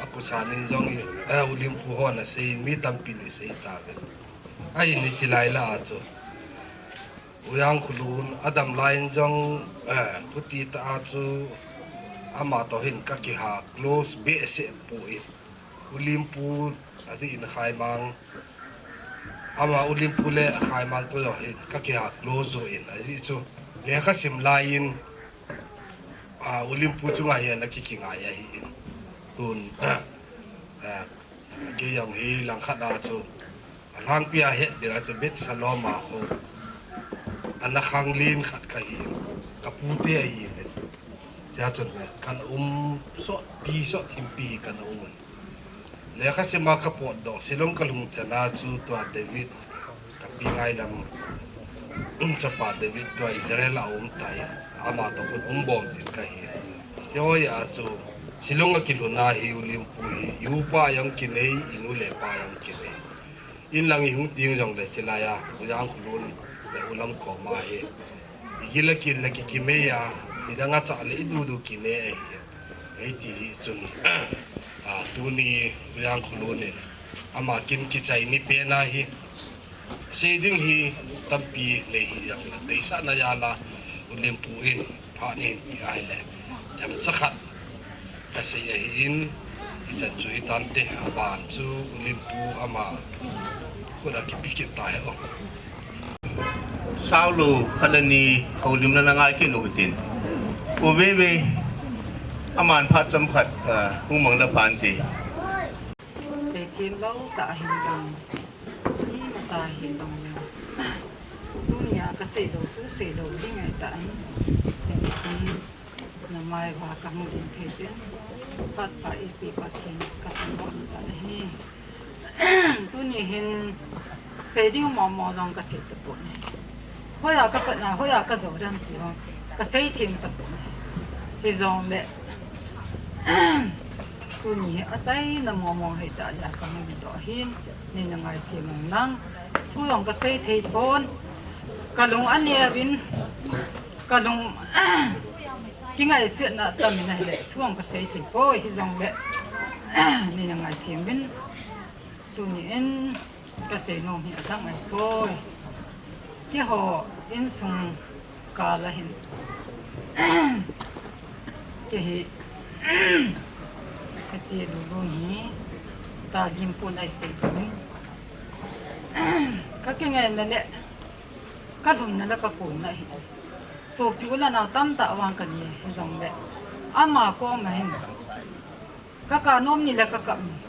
aku sa ni jong i ulim pu ho na sei mi tam pi ni sei ta ve ai ni chi lai la chu yang khu lu adam lain jong puti ta chu ama to hin ka ki ha close be se pu in ulim pu adi in khai mang ama ulim pule khai mal to hin ka ki ha close in aji chu le kha sim lain ulim pu chu nga hian ki ki nga ya hi tun ke yang hi lang kha da chu lang pia he de chu bet saloma ho ana khang lin khat ka hi ka pu te hi ja chun kan so pi so thim pi kan le kha sim ma ka po do silong kalung chana chu to David ka pi ngai lam chapa David to Israel tai ama to kun bom jin ka hi yo ya chu silong ka kiluna hi ulim pu hi yu pa yang kinei inu le pa yang kinei in lang hi hung ting jong le chilaya yang khulun le ulam ko ma hi igila kin la ki me ya idanga cha le du du kine hi ti hi chun tuni yang khulun ama kin ki chai ni pe na hi seding hi tampi le hi yang la dei sa na ya la ulim pu in pha ni pi ai le jam chakhat ka se in ichan chu itan te aban chu ulim pu ama khoda ki pi ki ta he o saulo khalani kaulim na ngai ki no tin o ve aman phat cham khat hung mang la pan ti se thiên lâu ta hình dong ni ta hình dong dunia ka se do chu se do ding ai ta ni chin na mai wa ka mu din the chen pat pa I pi pat chen ka tan bo sa hi dunia hin se di mo mo dong ka the ta po ni hoya ka pa na hoya ka zo ran ti ho ka se thêm ta po ni hi zong le tu ni a chai na mo mo he ta ya ka mi do hin ni na ngai thi mang nang thu long ka sei thei pon ka long an ne win ka long ki ngai se na tam na le thu long ka sei thei poi hi jong le ni na ngai thi win tu ni en ka sei no hi ta ngai poi ki ho in sung ka la hin จะเห็นก็จะดูดูนี้ตายิ้มปุ่นไอเสียงก็แค่ไงนั่นแหละก็ทำนั่นแล้วก็ปุ่นได้สูบอยู่แล้วเราตั้มตะวางกันนี่สองแบบอามาก็ไม่เห็นก็การนมนี่แหละก็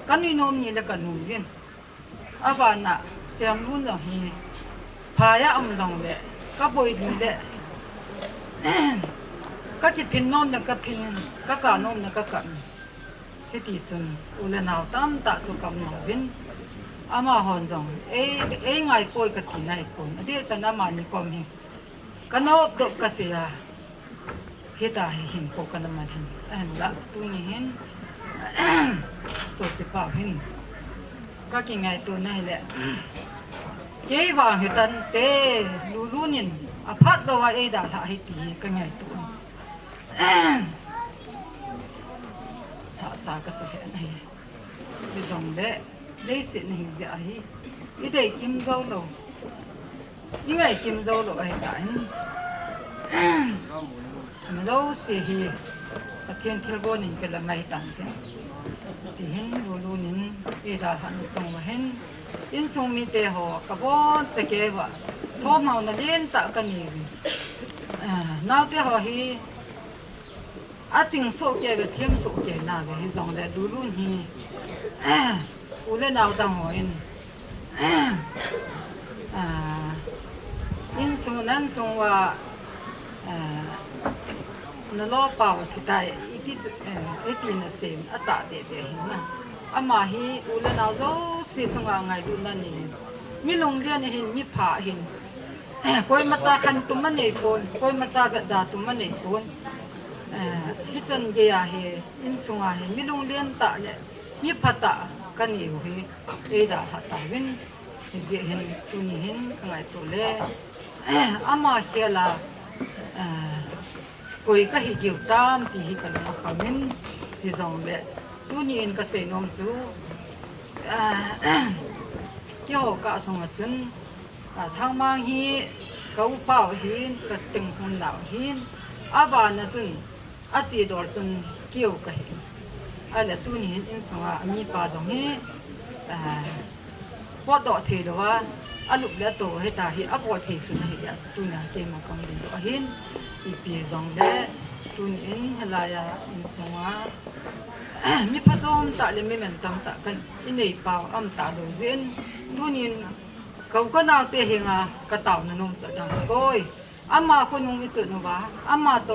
กันนี่นมนี่แหละก็นุ่มสินอาบานะเสียงรุ่นเราเฮพายะอมสองแบบก็บ่อยดีแหละก็จะพินนมเนี่ยก็พินก็การนมเนี่ยก็กันที่ที่สุดอุลนาวตั้มตะสุกำนองวินอามาหอนจงไงป่วยก็ที่ไหนคนอดีตสนามานี่ก็มีกันนบจบก็เสียเหตุให้เห็นพวกกันมาเห็นละตัวนี้เห็นสุดที่ป่าเห็นก็กินไงตัวนั่นแหละเจ้าวางเหตุเตลูนินอภัตตัวดาให้ตีก็ไงตัวหาสาก็เสียไหนที่สองเด็กได้สิ่งหินใจอีเด็กกิมโซ่โลนี่ไงกิมโซ่โลไอ้ตายมันเราเสียหีประเทศที่เราหนีกันละไงต่างกันที่เห็นลูนินดาหันจงมาเห็นยินทรงมีเตหอกระบอกจะเก็บว่าทอมเอาหน้าเลี้ยนตะกันนี่น้าเตหอฮีอาจิงโซเกะเทียมโซเกะน่าเวจงเลยดูรุ่นฮีอุเลนเอาตังหัวอินยินทรงนั้นทรงว่านรกเป่าที่ได้อีตีนเสียงอัตตาเด็ดเห็นนะอามาฮีอุเลนเอาโซสิจงว่าไงดูนั่นนี่มีลงเรียนเห็นมีผ่าเห็นคอยมาจากขันตุมันเอกคนคอยมาจากกระดาตุมันเอกคนที่จันเกียเฮอินสุงาเฮมีลงเรียนตะเนี่ยมีพัตตะกันอยู่เฮดาพัตตะวินเสียเห็นตัวนี้เห็นไงตัวเล่อามาเกล่าคอยก็หิเกี่ยวตามที่หิกันมาขมิ้นที่สองเล่ตัวนี้เองก็เสนอมจูเกี่ยวกับสมัยจนทางมาฮีเขาเป่าหินก็สติงคนเหล่าหินอาบานจนอาจีดอร์จนเกี่ยวกับหินอะไรตัวนี้อินสงามีป่าจงฮีพอต่อเทลว่าอาลุกเลี้ยโตให้ตาหินอาพอเทสุนหิยาสตัวนี้เกี่ยมากังดินตัวหินอีปีจงเล่ตัวนี้อินฮลายาอินสงามีพระจอมตาเลยไม่เหมือนตั้งตากันอินในป่าอัมตาโดยเส้นตัวนี้เขาก็น่าเตะเฮงกระต่ายนุ่มจัดดังก้อยอามาคนนุ่งจุดนุ่มว่าอามาโต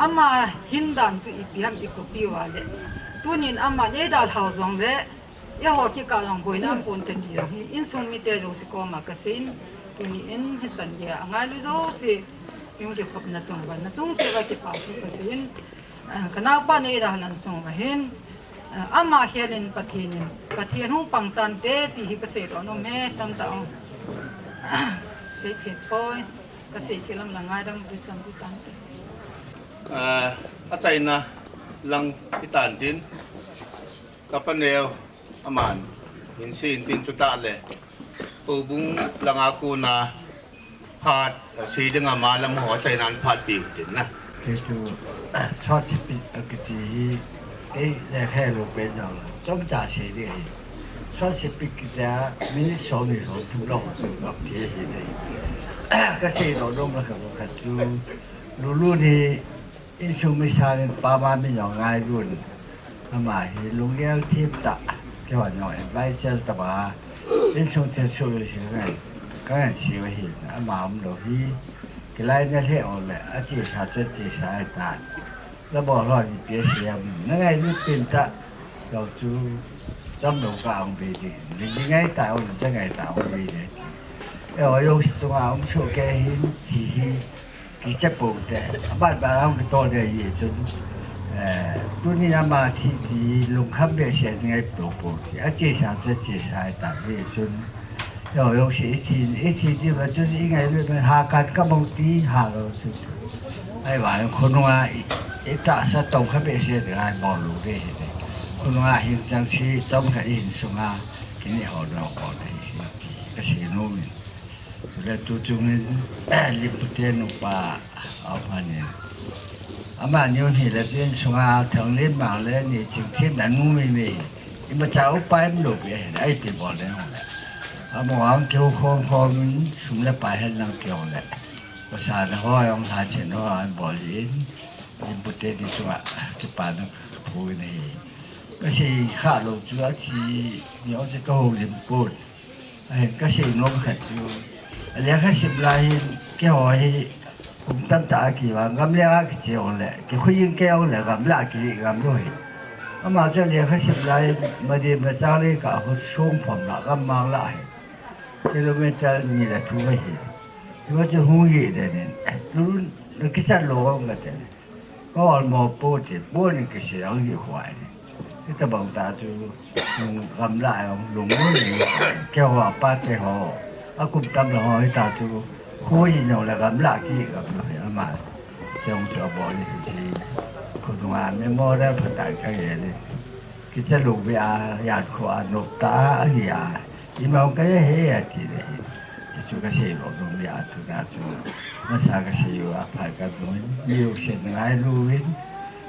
อามาหินดันจุอีพีฮัมอีกปีว่าเลยตัวนี้อามาเนี่ยดาลหาวจงเลยยาหัวที่กาลังบอยน้ำปนเต็มที่อินส่งมีเตะจงสิกอมากระสินตัวนี้อินเห็นสัญญาง่ายลุยโซ่สิยุ่งเกี่ยวกับนัดจงวันนัดจงเจ้าที่ป่าทุกกระสินขณะป้าเนี่ยดาลันจงมาเห็นอามาเฮียลินปะเทียนหูปังตันเตที่ฮิกเสกอนแม่ตั้งแต่เสกเห็ดปอยกเสกกิลำลังง่ายดังดิจันจิตันเตอาจารย์นะลังพิตานดินกับปันเนวอามานหินซีนตินจุตาเลยปูบุงลังอากูนาพาดซีดึงอามาลำหัวใจนั้นพาดปีกตินนะคือชอบสิปิกติในแค่ลูกเป็นอย่างจงจ่าเสียดีส่วนสิปิกจะมีสองมีสองทุกเราจุดกับที่เห็นเลยก็เสียเราลงมาครับครับรู้นี่อินชูไม่ใช่ป้าบ้านไม่ยอมง่ายรุ่นทำไมลุงแก้วทิพย์ตะที่ว่าหน่อยใบเซลตะบ้าอินชูจะช่วยเสียไงก็ยังเสียเห็นอามาผมดูที่กี่ไรเนี่ยเท่าเลยอาจีสาจะจีสายตาแล้วบอกว่าเปียเสียมนั่นไงลูกเป็นตะเราจูจำหนูก็เอาไปดียังไงตาเอาจะไงตาเอาไปดีเอาโยกตัวเอาช่วยแกเห็นที่จะปลูกแต่บ้านเราก็โตได้ยี่จนตัวนี้นามาที่ลงขับเบียเสียยังไงปลูกที่อาเจสาจะเจสายตาเบียจนเอาโยกสิที่ว่าจนยังไงเลยมันหาการก็บางทีหาเราจนไอ้หวานคนว่าตาสะตงขับเบียเสียได้บอลลูกได้คนว่าเห็นจังสีจอมกับเห็นสงากินเอาเราบอลได้ก็เสียนู่นแล้วตัวจุงลิบเตียนอุปา เอาพันเนี่ยอามาเนี่ยเห็นแล้วเป็นสงอาทางเล่นบางเลยนี่จึงเทียนนั้นงูไม่มีอีมาเจ้าไปมันหลบเลยไอ้ปีบอลเลยแหละอาบอกว่าเกี่ยวคอมันสุ่มแล้วไปให้นางเกี่ยวแหละก็สารห้อยองศาเช่นว่าบอลยินยินบุตรเดดิสัวที่ป่านพูนี่ก็ใช่ข้าลงจุฬาที่เดี๋ยวจะก็เรียนพูดเห็นก็ใช่น้องขัดอยู่แล้วก็สิบลายแก้วให้กุมตั้มตากี่ว่างำเลี้ยงกี่เจ้าแหละกี่คุยยิงแก้วแหละกำลังกี่กำด้วยอามาจะเลี้ยงก็สิบลายมาดีมาจ้างเลยก็เขาช่วงผมละกำมังละกิโลเมตรนี่แหละทุกไม่เห็นว่าจะหูยี่เด่นรู้นึกจะรู้กันเด่นก็ออกมาพูดนี่ก็เสียงยี่ควายที่ตะบังตาจูกำลังหลงมือแก้วว่าป้าแก้วอากุมตั้มละหอยตาจูคุยอย่างไรกำลังกี่กำลังอามาเจ้าจะบอกนี่ที่คนงานไม่มอได้ผ่านกันเลยกิจลูกไปอยากขวานกตาอย่าที่มันก็จะเฮียทีเดียวจะช่วยกันเสียลูกน้องอยากทุกอย่างช่วยมาสร้างกันเสียว่าผ่านกันด้วยมีอุเซนไงรู้วิน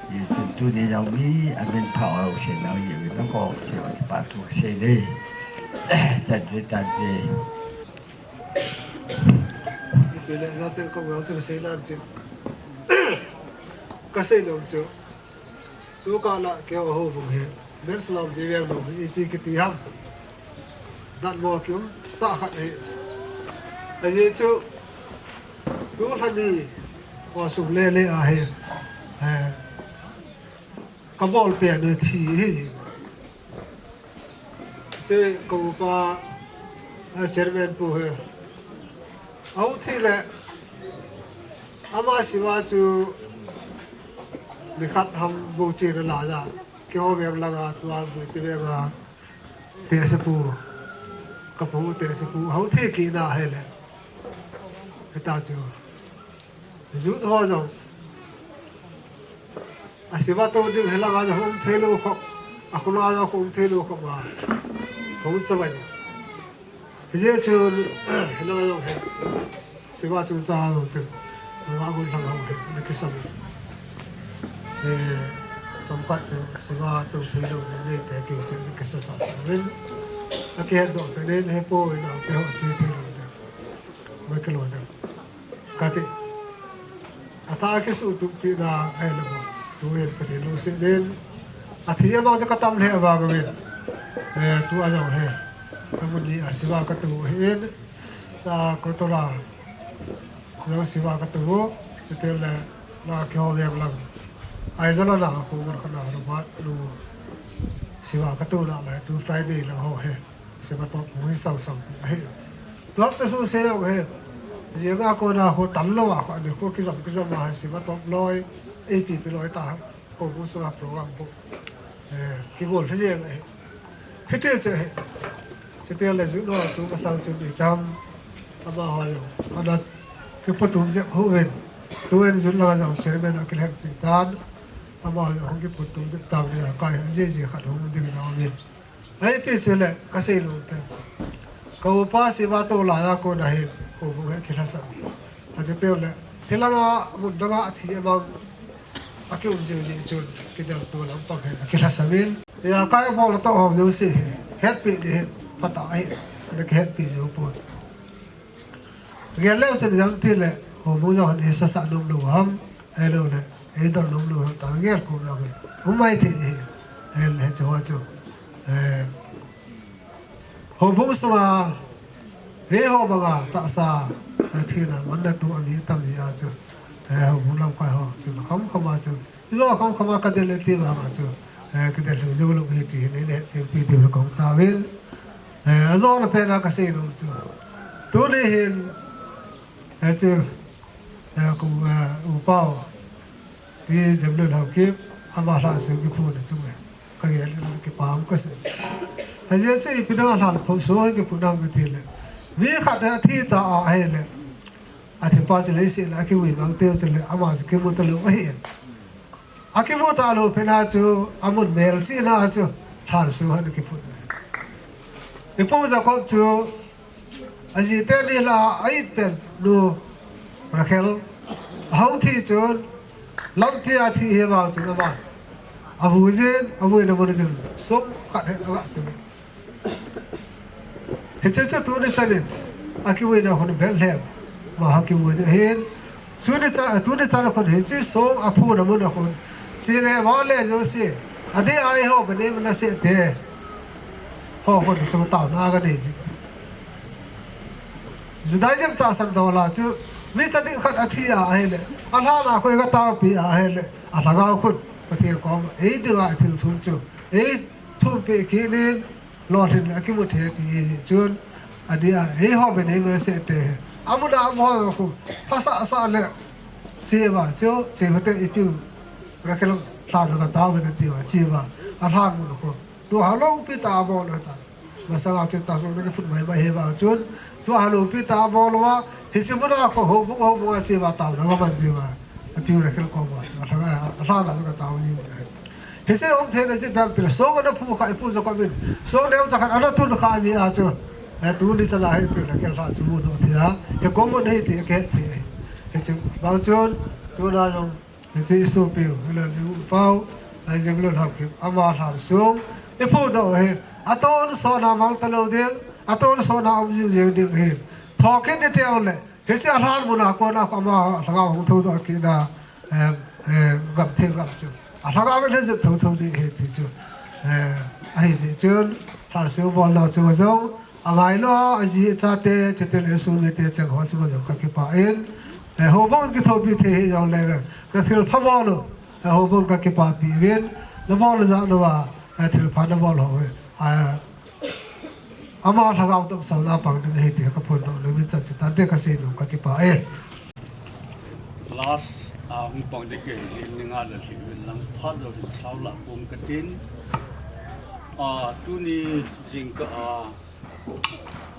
อยู่จนตัวนี้เรามีอันเป็นเผาอุเซนเราอยู่แล้วก็เสียว่าป่าทุกเสียได้จัดด้วยตันเดย์ Bila natin kung ang say natin kasi nung so tu kala kaya ho bung he ber salam bibeng no ipi kitiham dan mo kyum ta khat he aje chu tu thani wa sum le le a he kabol pe no thi he che ko pa chairman pu he Áo thì là ama siwa chu mi khat ham bu chi la ja kyo veng la ga tua bu ti ve ga te se pu ka pu te se pu áo thì ki na he le ta chu zu ho jo a siwa to ding he la ga ja hom the lo kho a khu na ja hom the lo kho ba hom sa ba 이제 저 해나가요 해. 세바 좀 싸고 저 하고 나가고 해. 이렇게 써. 네. 좀 같이 세바 또 들려 내 대기 서 이렇게 써서 는 이렇게 해도 그는 해 보이나 때 같이 들려. 왜 그러냐. 같이 아타케 수투피나 해는 거. 도에 같이 루시는 아티야 맞아 갔다 해 봐. 그러면 네, 또 하자 해. Kemudian siwa ketemu hin sa kotora jo siwa ketemu setelah na kyo yang lang ai jana na ko ngar khana rubat lu siwa ketemu na lai tu Friday lang ho he siwa to mui sau sau he to ta su se yo he je ga ko na ho tan lo wa ko ni ko ki sam ma siwa to loi ap pe loi ta ko bu so program ko ki gol the je he te che cho nên là giữ đó tôi mà sang chuẩn bị chăm ama hỏi ada cái phần tụm dẹp hữu hình tôi nên chuẩn là dòng chơi bên cái hệ tan ama hỏi không cái phần tụm dẹp tàu này coi gì khác không được nào miền ấy phía dưới này cái gì luôn bên câu pa si ba tôi là cô này cô cũng hay kia sao cho nên là thế là một đứa thì em bằng cái ông gì chuẩn cái đầu tôi làm bằng cái sao bên ya cái bộ là tao học gì hết bị đi phát đại nó cái hết bị nhiều buồn nghe leo trên giống thì là hồ mũ giòn thì sa sa nung nung hâm ai lâu này ai tao nung nung tao nghe cũng được không may thì ai là cho hồ mũ sao thế hồ bằng tạ sa thì là vấn đề tu anh ấy tâm gì à chứ hồ mũ làm quay họ chứ không mà chứ do không mà cái đấy là tiền mà chứ cái đấy là dấu lúc hiện thì nên thì bị điều là cũng tao biết do là phải là cái gì đâu chứ tôi đi hiện chứ cũng bao thì chấm được học kiếp ama làm sự cái phụ này chung này cái gì là cái bám cái gì hay là chứ bây giờ làm phong số cái phụ nam cái tiền này vì khát là thi ta hay là thì bao giờ lấy sự là cái quyền bằng tiêu cho là ama cái một tờ lượng hiện cái một tờ lượng phải là chứ một mail gì là chứ làm số hay cái phụ này thì phụ gia có chứ gì tên đi là ấy bên nu Raquel hậu thì chốn lắm phía thì hiệp vào chốn là bạn abu nó muốn chốn số khát hết các bạn hết chơi tôi đi chơi lên aki vui nào còn bel hem mà aki vui hết tôi đi chơi là còn hết chơi số apu nó muốn là còn xí này vào lên rồi xí à thế ai họ bên đây mình là sẽ thế họ còn trong tàu nó cái gì dù đại diện ta sang đó là chứ mấy chân đi khát athi à hay lệ anh ha khơi cái tàu bị à hay lệ anh là gạo khôn có thể có ấy được à thì thùng chứ ấy thùng bị kia nên lo thì là cái một thế thì chứ à đi à ấy họ bên đây mình sẽ thế amu đã mua không phát sa lệ xí mà chứ chỉ có thể ipiu ra cái lao nó cái tàu cái tiêu xí mà anh ha mua không tôi hà lâu bị tàu bỏ nữa ta mà sao à chứ tàu số cái phút mấy bài vào chứ tôi hà lâu bị tàu bỏ luôn thì xem mà có hộp mua xí mà tàu nó có bao nhiêu mà ipiu ra cái con mà anh ha là cái tàu gì thì xem ông thấy là sẽ làm từ số cái nó phụ khai phụ cho con mình số nếu chắc anh nó thu được khai gì à chứ tu đi sala hay pil cái là chú đó thì à cái có một đây thì cái thì chứ bao nhiêu tôi đã dùng cái số pil là lưu bao ai giờ luôn học cái ama làm xuống cái phụ đó hết à tôi số nào mang tới đâu đi à tôi số nào ông gì đi hết thọ cái này theo này cái sự làm một nào con nào ama thằng ông thu đó cái là gặp thêm gặp chứ à thằng ông ấy sẽ thu đi hết thì chứ ai gì chứ làm xuống bọn nào chứ giống ngày lo gì cha tê cho tê lấy xuống lấy tê chẳng hóa xuống rồi các cái in hồ bông cái thầu bị thế trong này vậy nó thiếu phá bò luôn hồ bông các cái bị viên nó bò nó ra nó vào thiếu phá nó bò rồi ama thằng ông tâm sao na bằng được hết thì các phần đó nó mới chắc chắn để cái gì nó các cái in last hung pong de ke jin nga la thi lang pha do sau la pum ka tin tu ni jing ka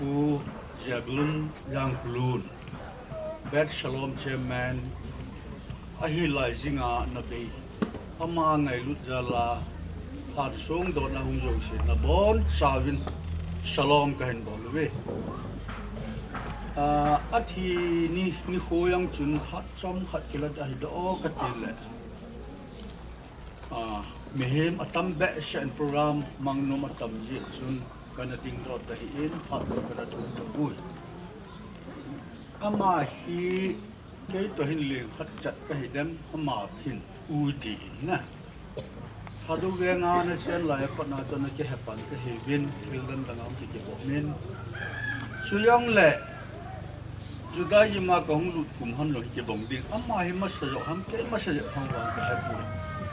u jablun yang lun bet shalom chairman a hi lai zinga na be ama ngai lut zala har song do na hung jong se na bon sawin shalom ka hen bol we a thi ni khoyang chun phat chom khat kila da hi do ka tin le mehem atam be shan program mangnum atam ji chun kana ding ro ta hi in phat kana thum ta bui ama hi ke to hin le khat chat ka hi dem ama thin u ti na thadu ve nga na sen lai pa na chon ke hapan ka hi win thil dan dangam ki ke bo men suyong le judai ma kong lut kum han lo ke bong ding ama hi ma sa yo ham ke ma sa yo hang wa ka ha bui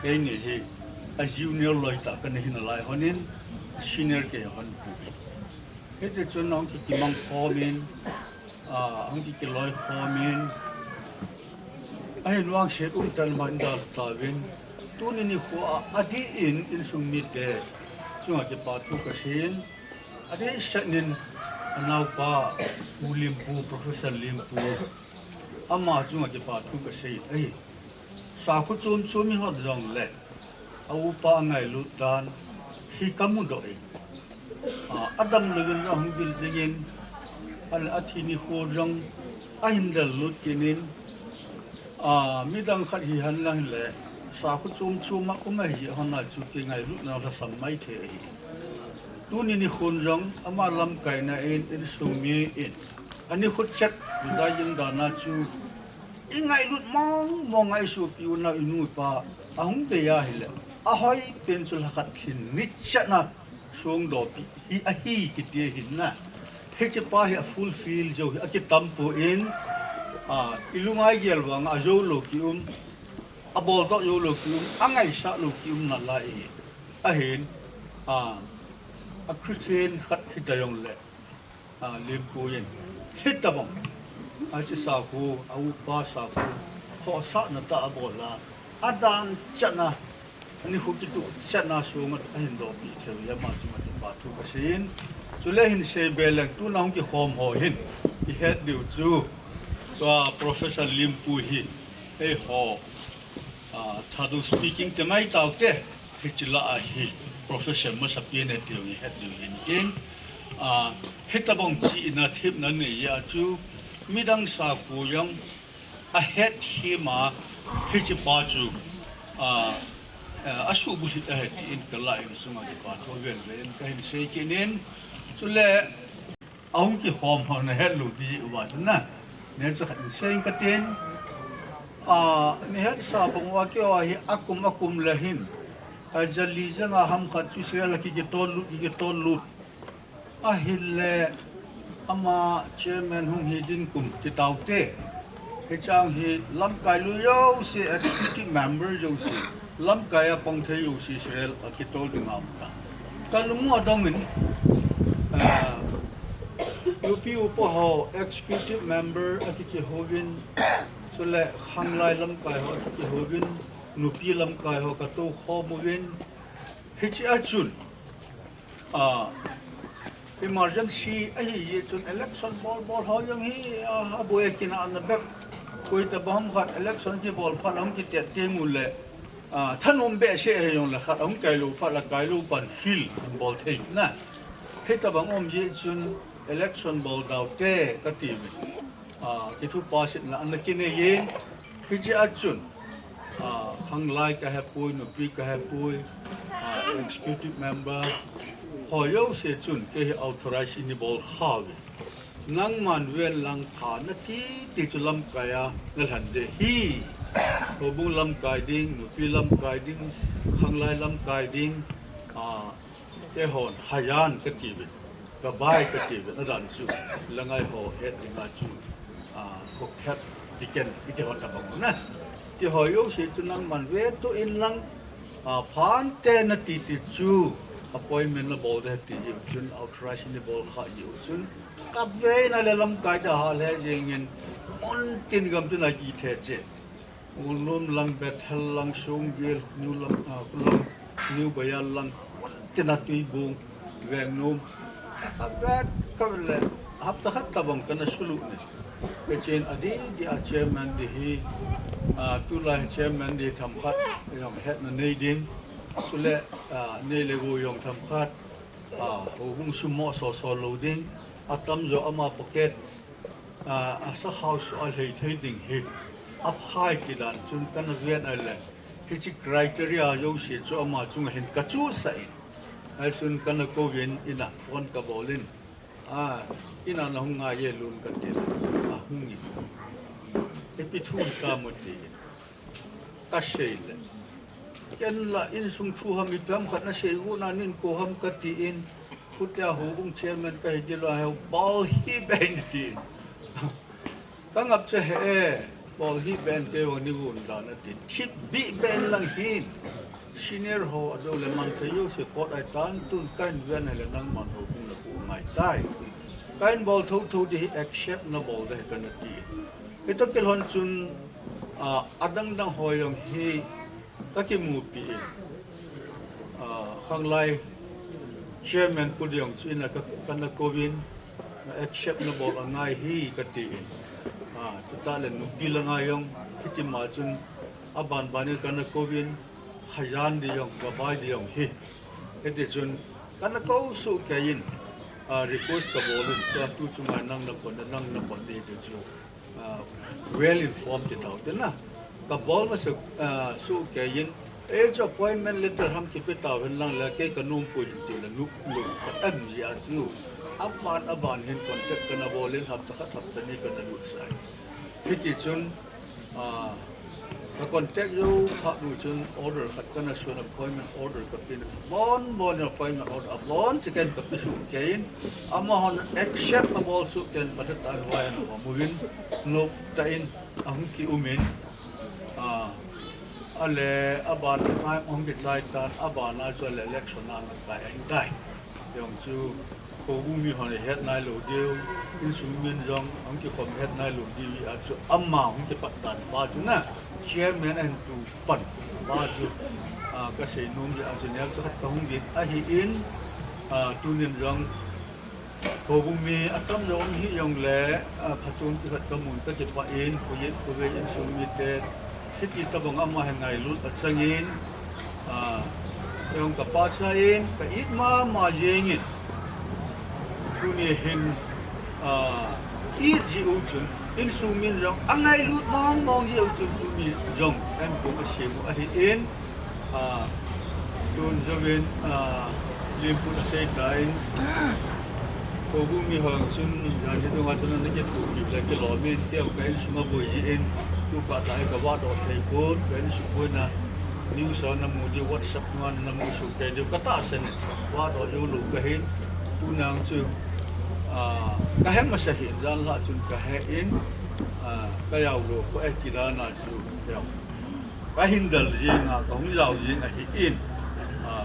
ke ni hi a junior loi ta kan hin lai honin senior ke hon pu hete chon nong ki mang formin ang ki loi formin ai luang she tan man dal ta win tu ni kho adi in sung mi te chunga ke pa thu ka sin adi shanin anau pa ulimpu professor limpu ama chunga ke pa thu ka sei ai sa khu chum chumi hot jong le au pa ngai lu dan hi kamu do ai adam legen jong bil jengin al athini kho jong a hindal lut kinin midang khat hi han lang le sa khu chum ma kuma hi hona chu ki ngai lut na la sam mai the ai tu ni khun jong ama lam kai na in sumi in ani khut chat da yin da na chu ingai lut mong ngai su pi na inu pa ahung be ya hi le a hoi pencil khat thin ni chana song do pi hi a hi ki te hin na he che pa hi full feel jo a ki tampo in ilungai gel wang a zo lo ki a bol to yo lo ki angai sa lo ki na lai a hin a Christian khat hitayong le limpu yin hitabong a chi sa khu a u pa sa khu kho sa na ta bola adan chana ani khu ki tu chana sunga a hin do pi the ya ma chi ma pa thu ka sin chu le hin se beleng tu nang ki khom ho hin I head diu chu to professor limpu hi e ho thadu speaking te mai tau te hichila a hi professor masapien et yu het du in hitabong chi na thip na ne ya chu midang sa khu yang ahead hi ma hi chi pa chu a su bu hit ahead in kala in sunga ki pa tho vel ven ka hin sei kinin chule aung ki hom hon he lu di wa na ne chu khat sei ka tin ni het sa bong wa ki wa hi akum la hin ajali zanga ham khat chu sira la ki ton lu a hille ama chairman hung hi din kum ti tau te he chang hi lam kai lu yo si executive member yo si lam kai a pong the yo si srel a ki tol ding am ta kalung adong min UP upo ho executive member a ki hovin so le khang lai lam kai ho ki hovin nupi lam kai ho ka to kho movin hi chi a chul emergency ai chun election ball ho yang hi aboy kina an be koi ta bom khat election ki ball phan am ki te te mule thanom be se he yong la khat am kai lu pha la kai lu pan fil ball the na he ta bang om ji chun election ball daw te ka ti ki thu pass na an ki ne ye ki ji a chun khang lai ka ha pui no pi ka ha pui executive member hoyo se chun ke authorize in bol khawi nang man vel lang kha na ti chulam kaya na han de hi bu lam kai ding nu pi lam kai ding khang lai lam kai ding te hon hayan ka ti bi ka bai ka ti bi na dan chu langai ho het ni ma chu ko het diken ite hon ta bang na ti hoyo se chun nang man ve to in lang phan te na ti chu appointment la bol de ti chun authorization ni bol kha yu chun ka ve na le lam kai da ha le jengin on tin gam tu na ki the che ulum lang bethel lang sung gel nu lam kulam new bayal lang tin na tu bung veng num ka ve ka le hap ta khat ta bang kana sulu ne ke chen adi di a chairman di hi tu la chairman di tham khat yom het na nei ding sule ne le go yong tham khat ho bung sumo so loading atam zo ama pocket sa house al hei thei ding hi up high ki dan chun kan vian ale hi chi criteria yo si chu ama chung hin ka chu sai ai chun kan ko vin ina phone ka bolin ina na hung nga ye lun kan tin hung ni epi thu ta mo ti ka sei le ken la in sung thu ham ipam khat na sei gu na nin ko ham ka ti in kutia hu bung chairman ka hi lo ha ball hi ben ti ka ngap che he ball hi ben ke wa ni gun da na ti thip bi ben lang hin senior ho ado le man ke yo se pot ai tan tun kan ven le nang man ho bung la pu mai tai kain ball thu di accept na ball de kan ti ito kel hon chun adang dang hoyong hi kaki mu pi khang lai chairman pudyong china kana kovin accept na bol angai hi kati total nu pilanga yong kitima chun aban bani kana kovin hajan di yong gabai di yong hi ete chun kana ko su kain request ka bolun to tu chunga nang na pon de chu well informed it out na ka bol ma su kain age appointment letter ham ki pe ta wen lang la ke kanum pu hin ti la nu an ya chu aban hin contact kana bolin hab ta khat ta ni kana lu sai hiti chun ka contact you kha nu chun order khat kana shun appointment order ka pin bon appointment order bon chicken ka pi su kain ama hon accept abol su ken patat an wa no movin no ta in ang ki umin ale aban ai ong ke chai tan aban a cho election an ka ai dai yong chu ko bu mi hon het nai lo deu in su min jong ong ki khom het nai lo di a chu amma ong ke pat dan ba chu na chairman and to pan ba chu ka sei nom ji a chu ne chu khat ka hung dit a hi in tu nin jong ko bu mi atam jong hi yong le phachun ki khat ka mun ka ke pa in ko ye ko ve in su mi te Siti tabong amma hengai lut at sangin yung kapasain ka itma majengin kuni hin it ji uchun in sumin jong angai lut mong ji chu tu mi jong em ko ka shemu a hi in tun zawin limpu na sei tain ko bu mi hang sun ja ji do ga sun na ke thu ki la ke lo mi teo ka in suma boi ji in tu ka dai ka wa do thai ko ka in su ko na new so na mu di whatsapp man na mu su ke de ka ta sen wa do yu lu ka hin tu nang chu ka hem ma sa hi jan la chun ka he in ka yaw lo ko e ti da na chu yaw ka hin dal ji nga ka hung yaw ji nga hi in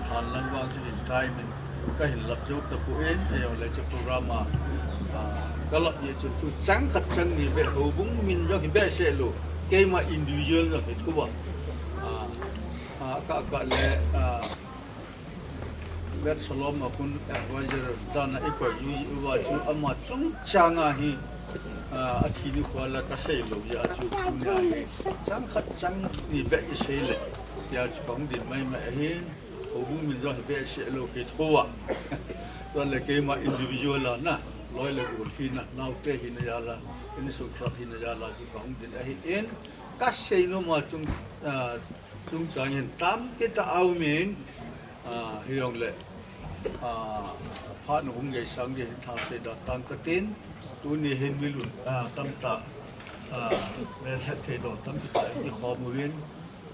han lang wang chu in tai min ka hin lap jo ta ku in e yaw le chu program ka lap ji chu tu chang khat chang ni be ho bung min jo hi be se lo ke ma individual jo hi thu ba ka le bet salom akun advisor dana ikwa yu wa chu ama chung changa hi a thi ni khwala ka sei lo ya chu nya hi chang khat chang ni be sei le ya chu bang din mai ma hin o bu min jo be se lo ke thowa to le ke ma individual la na loi le bu hi na nau te hi na ya la in su khrap hi na ya la chu bang din a hi in ka sei no ma chung chang hin tam ke ta au min hi yong le phát nó cũng ngày sáng thì thằng sẽ đặt tăng cái tên tôi này hiện với luôn tâm tạ về hết thế đó tâm tạ cái khó mua viên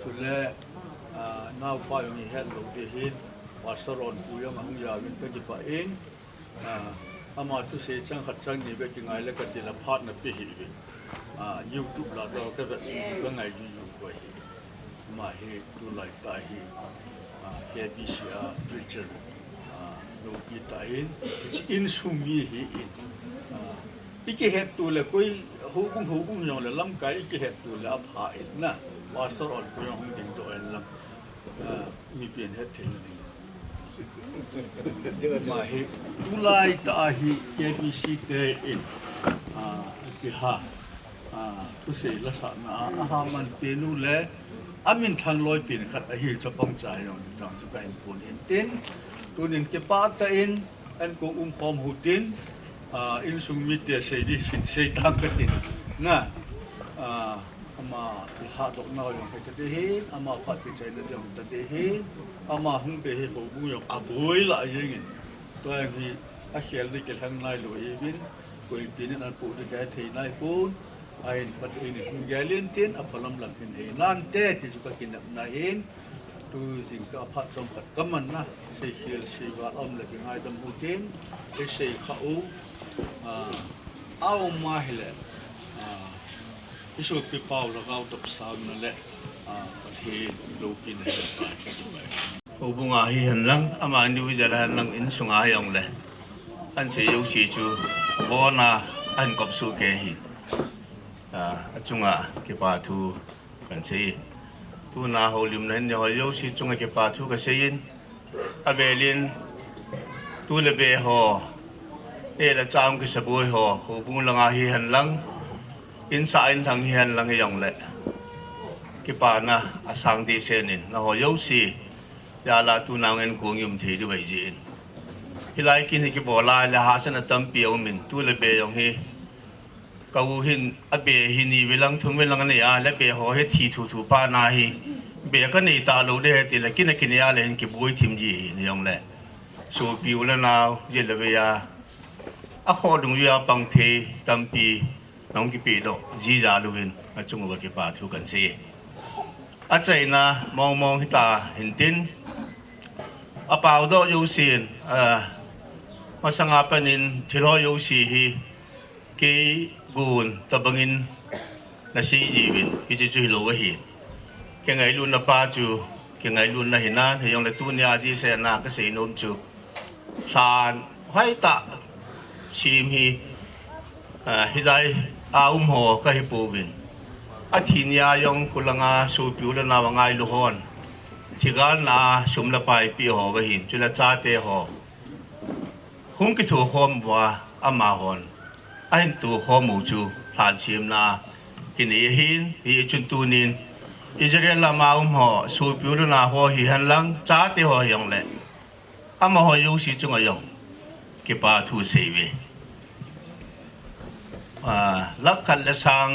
cho nên nào phải những hết lâu thì hiện và sau đó bây giờ mà không giờ viên cái gì phải mà chú sẽ chẳng khát chẳng gì về cái ngày là cái gì là phát nó bị YouTube là đó cái việc cái ngày YouTube vậy mà hiện tôi lại tại hiện KBC preacher lo kita in sumi hi in iki het tu le koi hubung yong le lam kai iki het tu le apha in na wa sor on ko yong ding to en lam mi pian het thing ni ma hi tu lai ta hi KBC te in ki ha tu se la sa na ha man pe nu le amin thang loi pin khat a hi chapang chai yong tang chu kai pun in tin tu nin ke pa ta in an ko khom hu tin in sung mi te sei di sei tang ka tin na ama ha dok na yong ka te hi ama phat pi chai na jong ta te hi ama hung te hi ko bu yong aboi la yeng to hi a khel de ke thang nai lo e bin ko i pin an pu de ka thei nai pun ain pat in hung galin tin a phalam lang hin he nan te ti chu ka kin na hin tu jing ka phat som khat kaman na sei khil siwa om la ki ngai dam utin e sei kha u au ma hele isu pi pau la gau top sam na le pathi lo kin he pa o bunga hi han lang ama individual han lang in sunga yong le an sei yu si chu bona an kop su ke hi achunga ke pa thu kan sei tu na ho lim nen yo yo si chunga ke pa thu ka sein avelin tu le be ho e la cham ke saboi ho ho bu langa hi han lang in sa in thang hi han lang yong le ke pa na asang di senin na ho yo si ya la tu na ngen ko yum thi di bai jin hilai kin hi ke bola la ha san tam piao min tu le be yong hi kau hin abe hini bilang thum bilang ne ya le be ho he thi thu pa na hi be ka nei ta lo de ti la kin ya le ki boi thim ji ni yong le so piu la naw je le be ya a kho dung ya pang the tam pi nong ki pi do ji ja lu win a chung ba ki pa thu kan se a chai na mong hi ta hin tin a pau do yu sin ma sanga panin thilo yu si hi ki gun tabangin na si jibin ki chu lo wa hi ke ngai lu na pa chu ke ngai lu na hinan he yong le tu nya ji se na ka se nom chu san hai ta sim hi hi dai ho ka hi pu bin a thi nya yong kulanga su piu la na wa ngai lu hon thigal na sum la pai pi ho wa hin chu la cha te ho hung ki thu hom wa ama hon anh tu ho mu chu phan chim na kin e hin hi chun tu nin Israel la ma ho su piu na ho hi han lang cha te ho yong le ama ho yu si chung yong ke pa thu se we ลักขันละสัง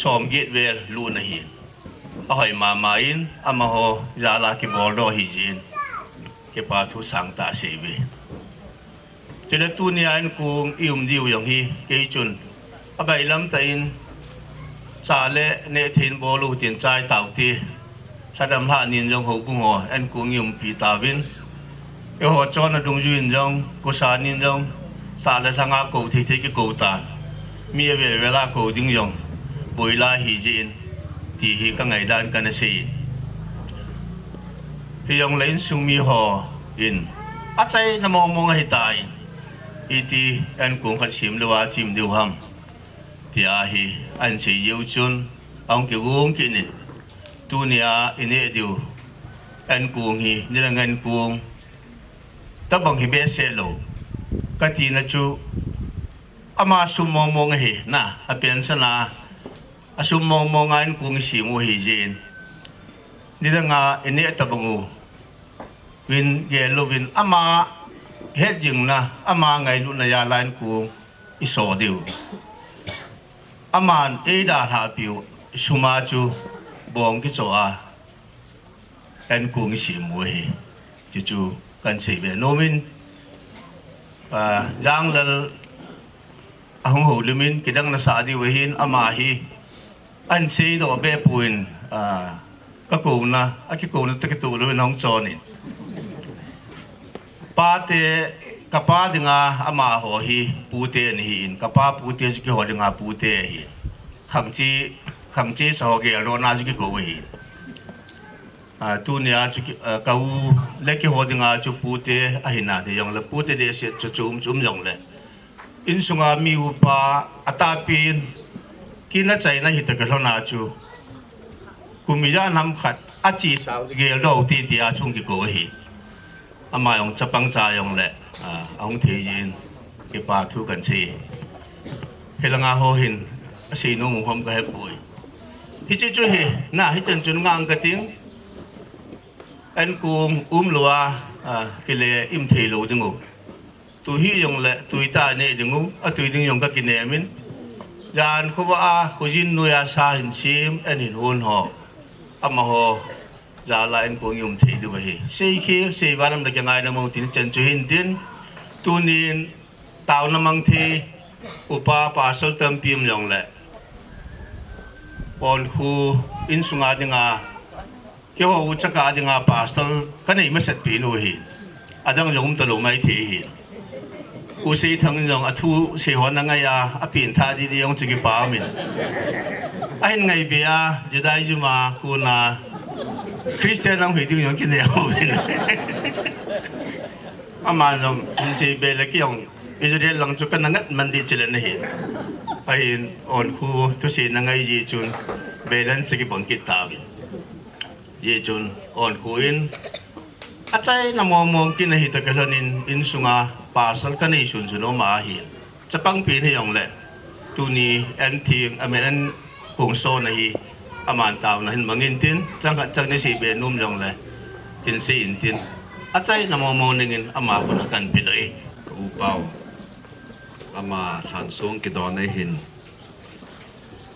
สมยิดเวลลูนหินเอาให้มาไม่อินอามาโฮยาลากิบอลโดฮิจินกิปาทุสังตาเสวีจุดตัวนี้อันกูอิมดิวอย่างฮีเกยจุนอาไปลำแต่อินซาเลเนทินบอลูตินใจเต่าตีสะดำหานินยองหูกุงหัวอันกูอิมปีตาวินเอหัวจอนดงยุนยองกุศานินยองซาเลทางอากูที่ที่กิกูตามีเวลากูดิ้งยองบุยลาฮิจินที่ฮีก็ไงด้านกันสิฮียองเล่นซุมีหออินอาใจน้ำมองให้ตายอีทีอันกูขัดชิมหรือว่าชิมดิวฮัมที่อาฮีอันเสียยูจุนอังเกี่ยวงกินนี่ตัวนี้อินเอดิวอันกูฮีนี่ละเงินกูตั้งบังฮิเบสเซโลก็ที่นั่นจูอามาซุมมองให้น่ะอาเป็นสนาอาซุมมองอันกูชิมูฮิจินนี่ละงาอินเอตบังูวินเกลวินอามาเฮ็ดจึงนะอามาไงลุนยาลานกูอิสอดิวอามันเอดาหาปิวสุมาจูบองกิโซอาแอนกูงิสิมวยจูกันเสเบโนมินยังละหงหูลิมินกิดังนาสาดิวหินอามาฮีอันเสดอเบปุนก็กูนะอากิกูนะตะกิตูลุนน้องจอนินปาเตกับปาดึงอามาหัวฮีปูเตนี่หินกับปาปูเตจุกิหัวดึงปูเตหินขังจีสหเกลโรนาจุกิโกวหินตัวนี้จุกิเขาเล็กหัวดึงจุปูเตอหินาเดียงละปูเตเดชจุจุ่มยองเลยอินสุงามีอุปาอัตาปีนกินละใจนะหิตกะโรนาจูกุมิยานำขัดอาจีเกลโรตีตีอาชุงกิโกวหินอามาองจะปังใจองแหละองเทียนกิปาทุกันสีเฮลังอาโหหินสีนุ่มหอมกระเฮปุยฮิจิจุฮีน่าฮิจันจุนงางกระติงอันกูลัวกิเลอิมเทโลดึงูตุฮียองแหละตุยตาเนดึงูตุยดึงยองก็กินเนมินยานเขาว่าคุจินนุยาซาหินซิมอันหินหุนหออามาโหจาลาอินกูยมที่ดูไปเสียขี้เสียบาลมันจะง่ายนะมองที่นี่จันจุหินดินตัวนี้ตาวน้ำมังที่อุปาปาสลตัมพิมยองแหละปอนคูอินสุงาดิงาเกี่ยวกับอุจจาระดิงาปาสลกันนี่ไม่เสร็จปีนู้หินอาดังยงตลุไม่ที่หินอุเสียทั้งยองอทูเสียหัวนังไงยาอภินท่าดียองจุกิปามินไอ้ไงเบียจะได้จุมากูนาคริสเตียนต้องหิดิ้งยองกินเดียวเป็นอามาจงอินซีเบลกี้ยองอิสราเอลหลังจุกันนังมันดีเจริญนะเห็นไอ้อ่อนคูทุสินังไงยีจุนเบลันสกิบังกิตาวิยีจุนอ่อนคูอินอาจารย์นำมองกินนะฮิตกะลนินอินสุงาปาสัลกันในชุนชุนโอมาหินจะปังปีนให้ยองแหละตัวนี้แอนทีงอเมริกันหงโซนะฮีอามันตาวนะเห็นบางอินทินจังนี่สิเบนุ่มยองเลยเห็นสิอินทินอาจารย์นำมองนึงอินอามาคนละกันไปเลยกูเป่าอามาทานส่งกิดอนในหิน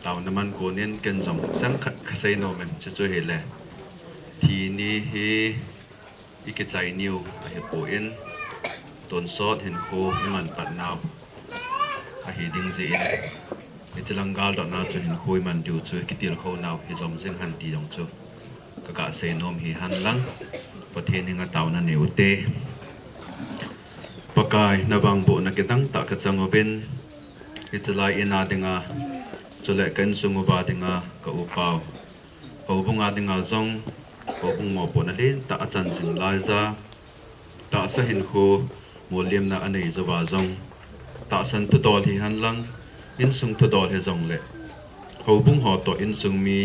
เต่าน้ำมันกูเนียนกันส่งจังขัดคาเซโนมันจะช่วยเห็นแหละทีนี้เฮอีกใจนิวเห็นปูอินต้นซอดเห็นโคให้มันปัดนาวเฮดิ้งจีนเฮจะลังกาลดอกนาจนเห็นโคมันดิวช่วยกิติลโคนาวเฮจอมเสียงหันตีดงจูกะกะเซโนมเฮหันลังประเทศนี้ก็เต่านั่นเหนียวเตปกายนบังบุนักตั้งตักจังอบเป็นอิจลายอินาดิงาจุเลกันสุงบาดิงากะอุปาวหูบุงอาดิงาจงหูบุงหมอปนลินตาอาจารย์จิงลายซาตาสะหินคูมูลเลียมนาอันนี้จะบาจงตาสันตุดอลที่หันลังอินสุงตุดอลให้จงเละหูบุงหอต่ออินสุงมี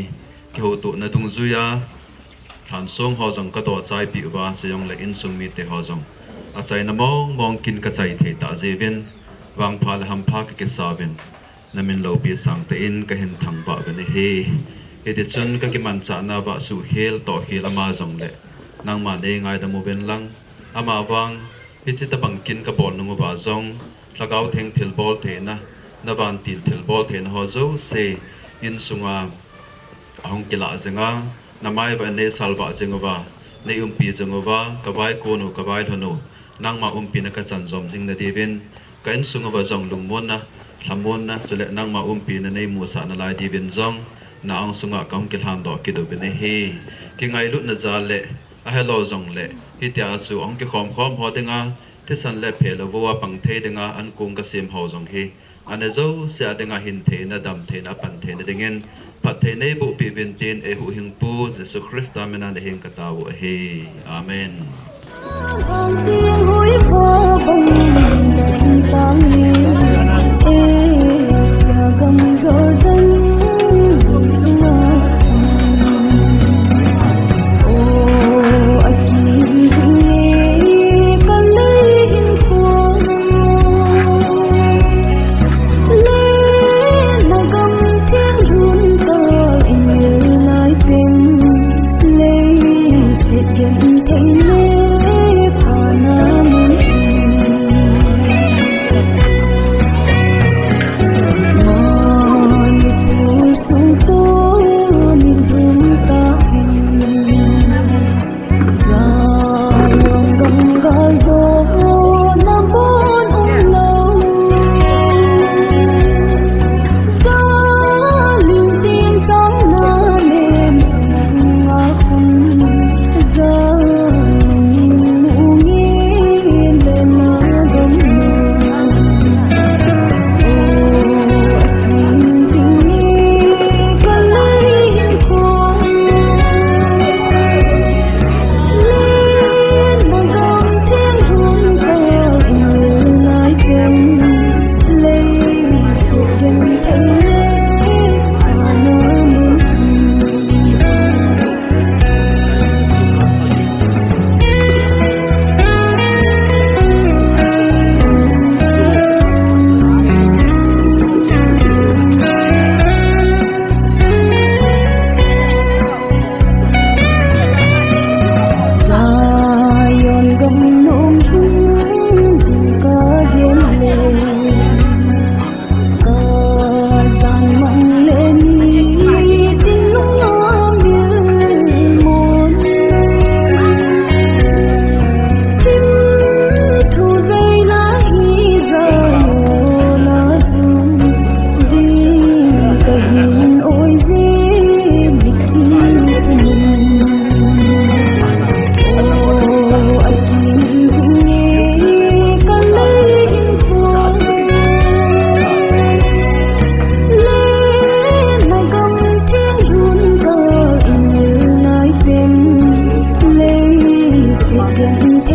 เกี่ยวตุนาดุงซุยาฐานทรงหอจงก็ต่อใจปีบาจะยงเละอินสุงมีเตหอจงอาใจน้ำมองกินกระใจเทตาเจวินวางพาและหำพากกิสาวินน้ำมันเราเบียสังเตอินก็เห็นทางบ่ากันเฮเดิจนก็กิมันจานาบะสู่เฮลต่อเฮลอามาจงเละนางมาเองไงดำโมเบนลังอามาวังฮิจิตบังกินกระบอลนงบาจงแล้วก็เทงทิลบอลเทนะ na van til thil bol then ho zo se in sunga ahong kila zenga na mai va ne salwa zengova ne umpi zengova kabai kono kabai thono nang ma umpi na ka chan zom jing na divin ka in sungova zong lungmon na lamon na chule nang ma umpi na nei mu sa na lai divin zong na ang sunga kaung kilhan do kido bene he ki ngai lut na za le a hello zong le hi tia chu ong ki khom khom ho denga te san le phe lo wa pang the denga an kung ka sem ho zong he ane zo se adenga hin the na dam the na pan the na dingen pat the nei bu pi bin tin e hu hing pu jesu christa mena de hing ka taw he amen Hãy subscribe cho kênh Ghiền Mì Gõ để không bỏ lỡ